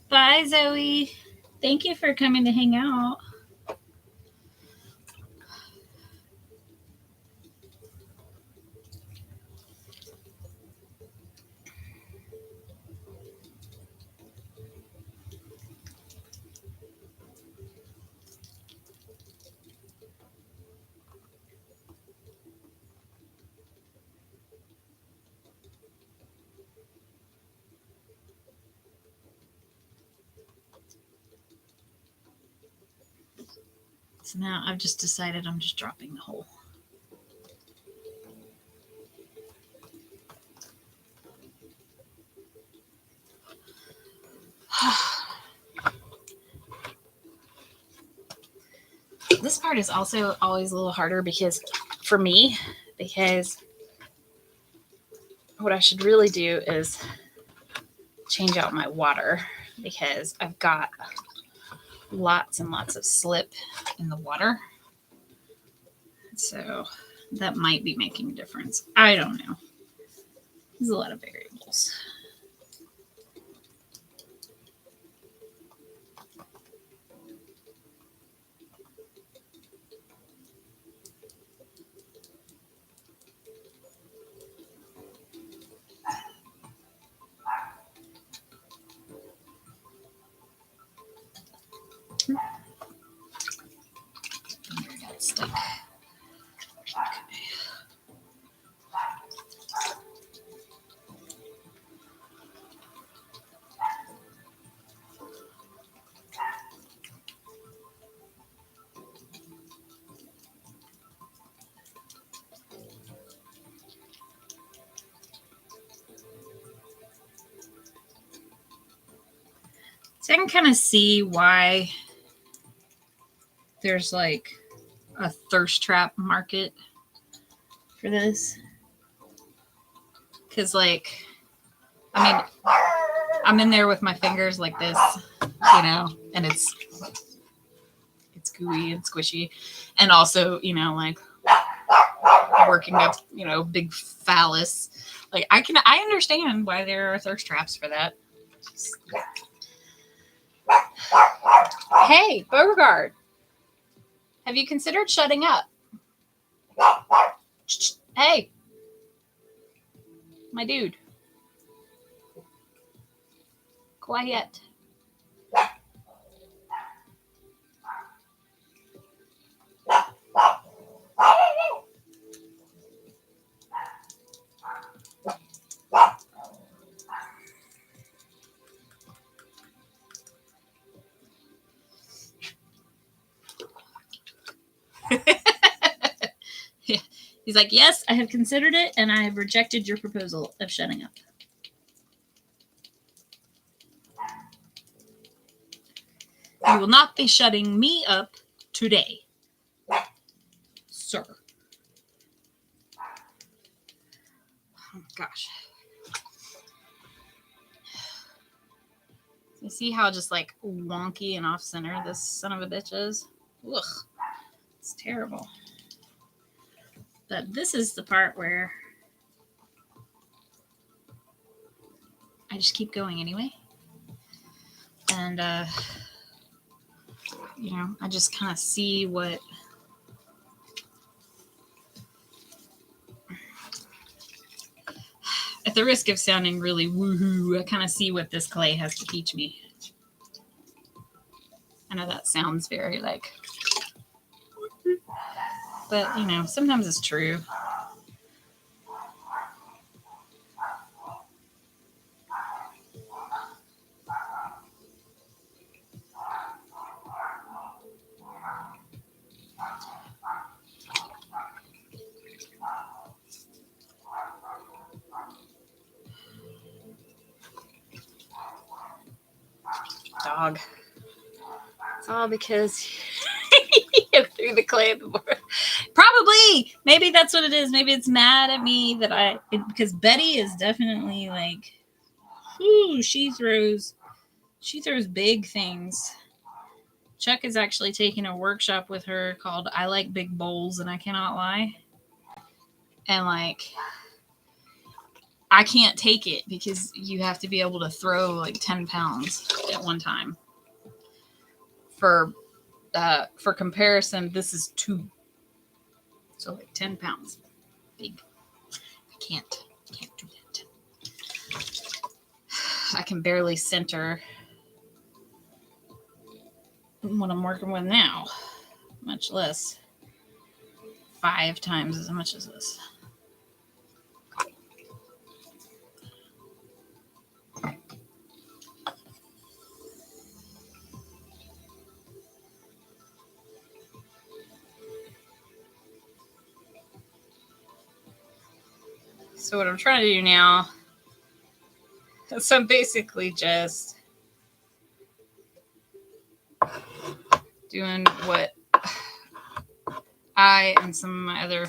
Bye, Zoe. Thank you for coming to hang out. So now I've just decided I'm just dropping the hole. This part is also always a little harder because what I should really do is change out my water because I've got lots and lots of slip in the water. So that might be making a difference. I don't know. There's a lot of variables. Stuck. Okay. So I can kind of see why there's like a thirst trap market for this. Because, like, I mean, I'm in there with my fingers like this, you know, and it's gooey and squishy. And also, you know, like working up, you know, big phallus. Like, I understand why there are thirst traps for that. Hey, Beauregard. Have you considered shutting up? Hey, my dude. Quiet. Yeah. He's like, yes, I have considered it, and I have rejected your proposal of shutting up. You will not be shutting me up today, sir. Oh, gosh. You see how just like wonky and off center this son of a bitch is? Ugh. It's terrible. But this is the part where I just keep going anyway. And, you know, I just kind of see what... At the risk of sounding really woohoo, I kind of see what this clay has to teach me. I know that sounds very like... But, you know, sometimes it's true. Dog. It's all because you threw the clay at the board. Probably. Maybe that's what it is. Maybe it's mad at me that because Betty is definitely like, ooh, she throws big things. Chuck is actually taking a workshop with her called I Like Big Bowls and I Cannot Lie. And like, I can't take it because you have to be able to throw like 10 pounds at one time. For comparison, this is 2. So like 10 pounds. Big. I can't do that. I can barely center what I'm working with now, much less 5 times as much as this. So what I'm trying to do now, so I'm basically just doing what I and some of my other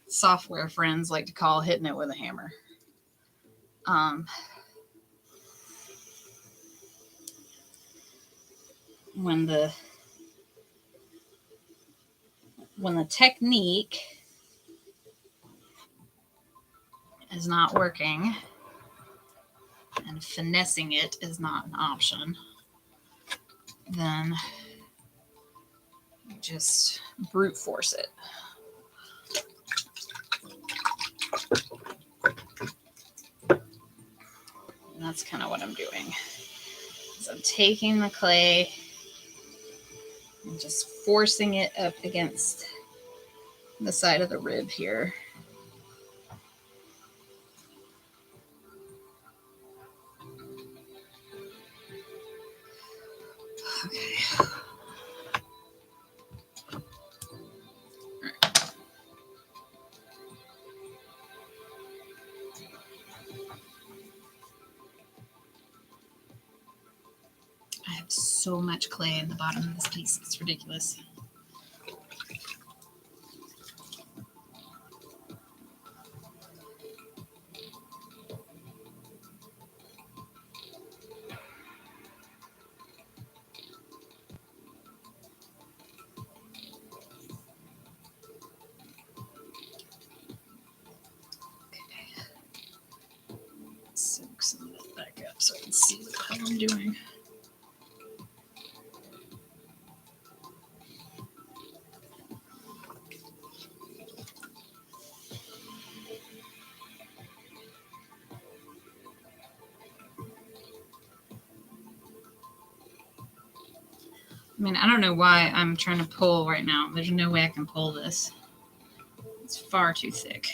software friends like to call hitting it with a hammer. When the technique is not working and finessing it is not an option, then you just brute force it. And that's kind of what I'm doing. So I'm taking the clay and just forcing it up against the side of the rib here. Okay. I have so much clay in the bottom of this piece. It's ridiculous. Soak some of that back up so I can see what the hell I'm doing. I mean, I don't know why I'm trying to pull right now. There's no way I can pull this. It's far too thick.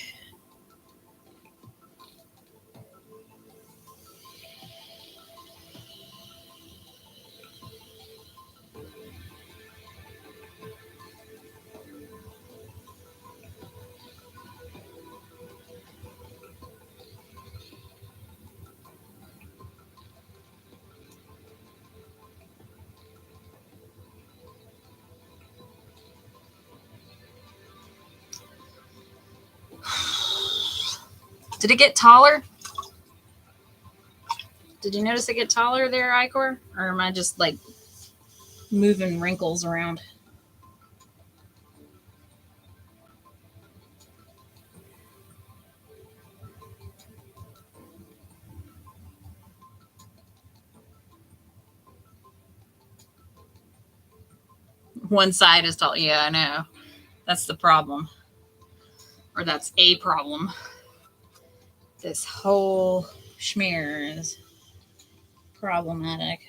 Did it get taller? Did you notice it get taller there, Icor? Or am I just like moving wrinkles around? One side is tall. Yeah, I know. That's the problem. Or that's a problem. This whole schmear is problematic.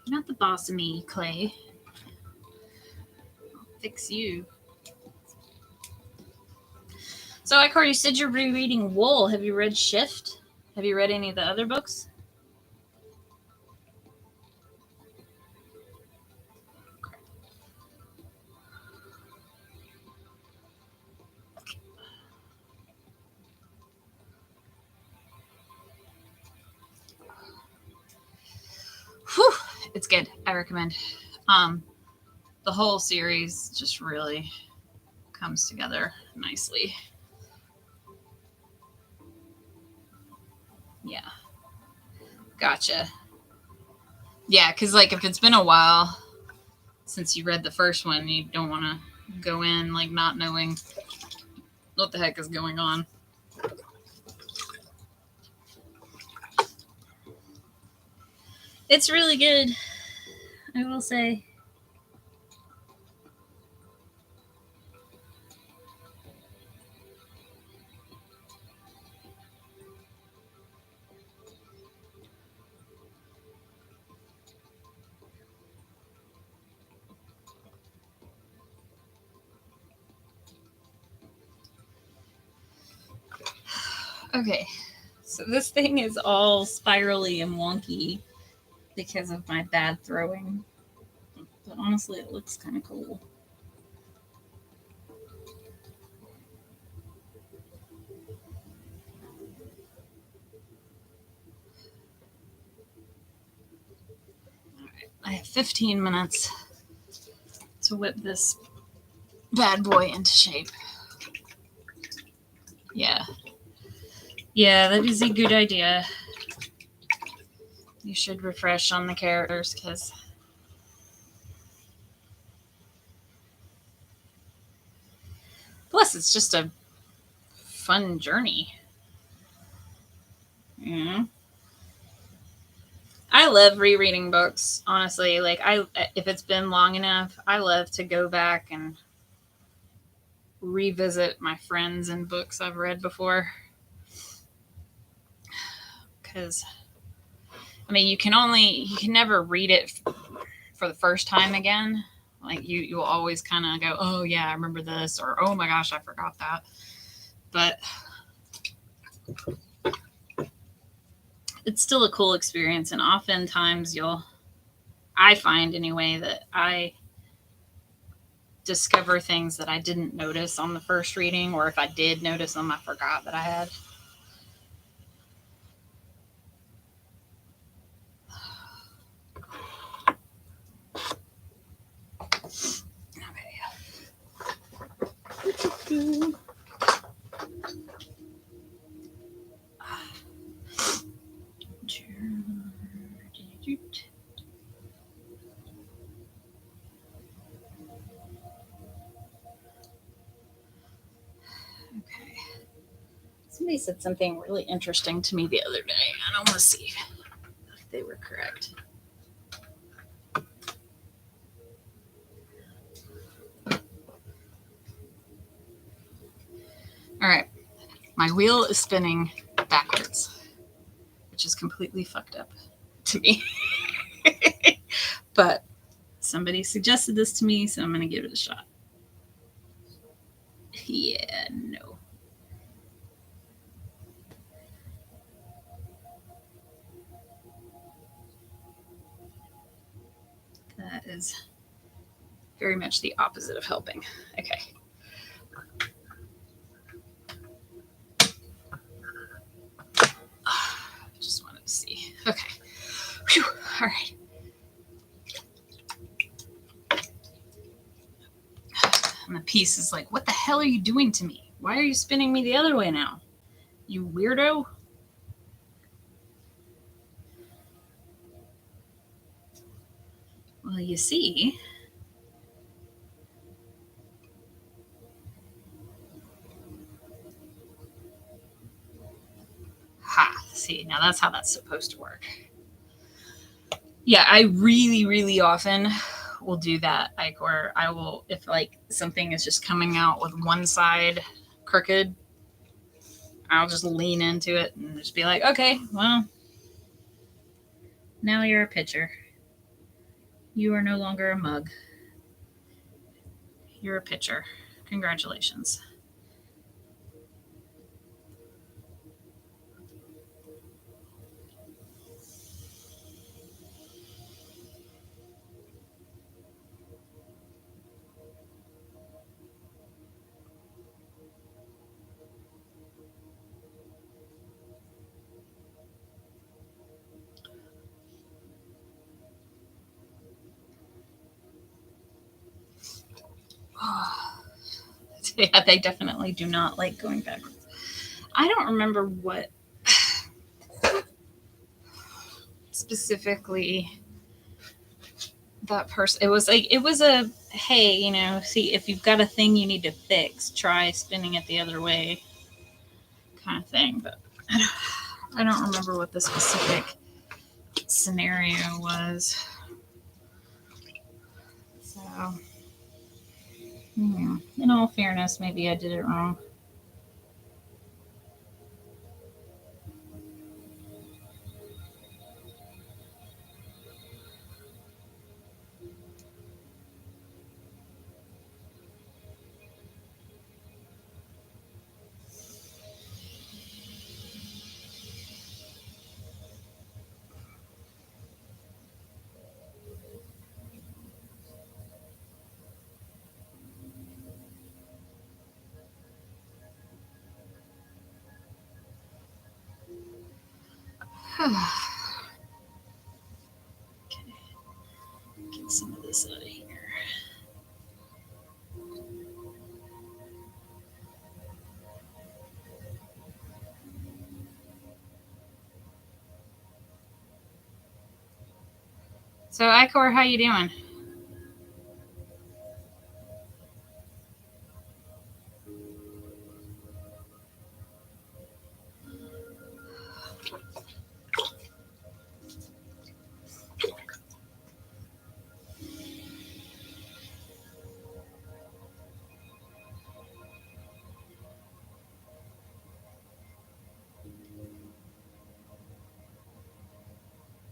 You're not the boss of me, Clay. I'll fix you. So, Icor, you said you're rereading Wool. Have you read Shift? Have you read any of the other books? Whew, it's good. I recommend. The whole series just really comes together nicely. Yeah. Gotcha. Yeah, because like if it's been a while since you read the first one, you don't want to go in like not knowing what the heck is going on. It's really good, I will say. Okay, so this thing is all spirally and wonky because of my bad throwing. But honestly, it looks kind of cool. Alright, I have 15 minutes to whip this bad boy into shape. Yeah. Yeah, that is a good idea. You should refresh on the characters because plus it's just a fun journey. Yeah. I love rereading books, honestly. Like if it's been long enough, I love to go back and revisit my friends and books I've read before. Cuz I mean, you can never read it for the first time again. Like you'll always kind of go, "Oh yeah, I remember this," or "Oh my gosh, I forgot that." But it's still a cool experience, and oftentimes I find anyway that I discover things that I didn't notice on the first reading, or if I did notice them, I forgot that I had. Okay. Somebody said something really interesting to me the other day, and I want to see if they were correct. All right. My wheel is spinning backwards, which is completely fucked up to me. But somebody suggested this to me, so I'm going to give it a shot. Yeah, no. That is very much the opposite of helping. Okay. Just wanted to see. Okay. Whew. All right. And the piece is like, what the hell are you doing to me? Why are you spinning me the other way now? You weirdo. Well, you see. Ha. See, now that's how that's supposed to work. Yeah, I really, really often will do that. Like, or I will, if like something is just coming out with one side crooked, I'll just lean into it and just be like, okay, well, now you're a pitcher. You are no longer a mug. You're a pitcher. Congratulations. Yeah, they definitely do not like going backwards. I don't remember what specifically that person, it was like, it was a, hey, you know, see, if you've got a thing you need to fix, try spinning it the other way kind of thing. But I don't remember what the specific scenario was. So, in all fairness, maybe I did it wrong. Okay. Get some of this out of here. So, Icor, how you doing?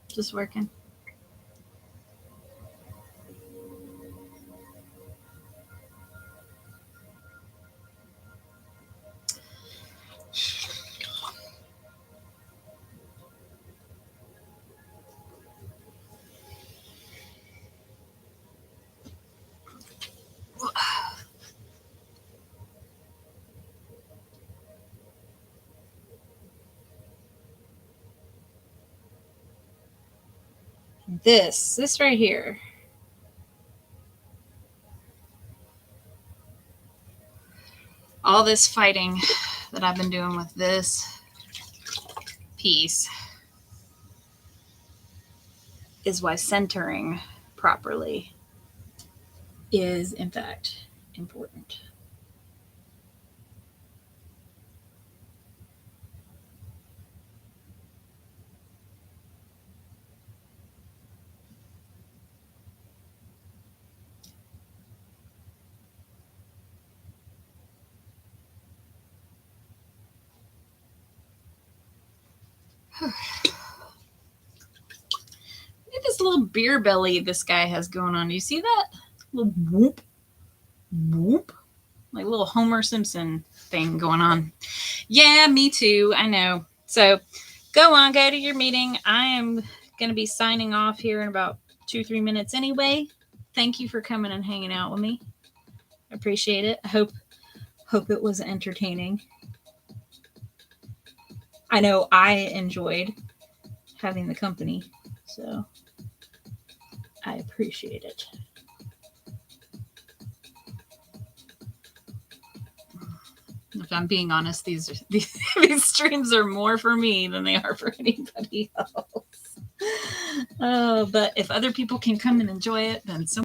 Just working. This right here. All this fighting that I've been doing with this piece is why centering properly is, in fact, important. Look at this little beer belly this guy has going on. Do you see that? Little whoop, whoop. Like little Homer Simpson thing going on. Yeah, me too. I know. So go on, go to your meeting. I am going to be signing off here in about 2-3 minutes anyway. Thank you for coming and hanging out with me. I appreciate it. I hope it was entertaining. I know I enjoyed having the company, so I appreciate it. If I'm being honest, these streams are more for me than they are for anybody else. But if other people can come and enjoy it, then so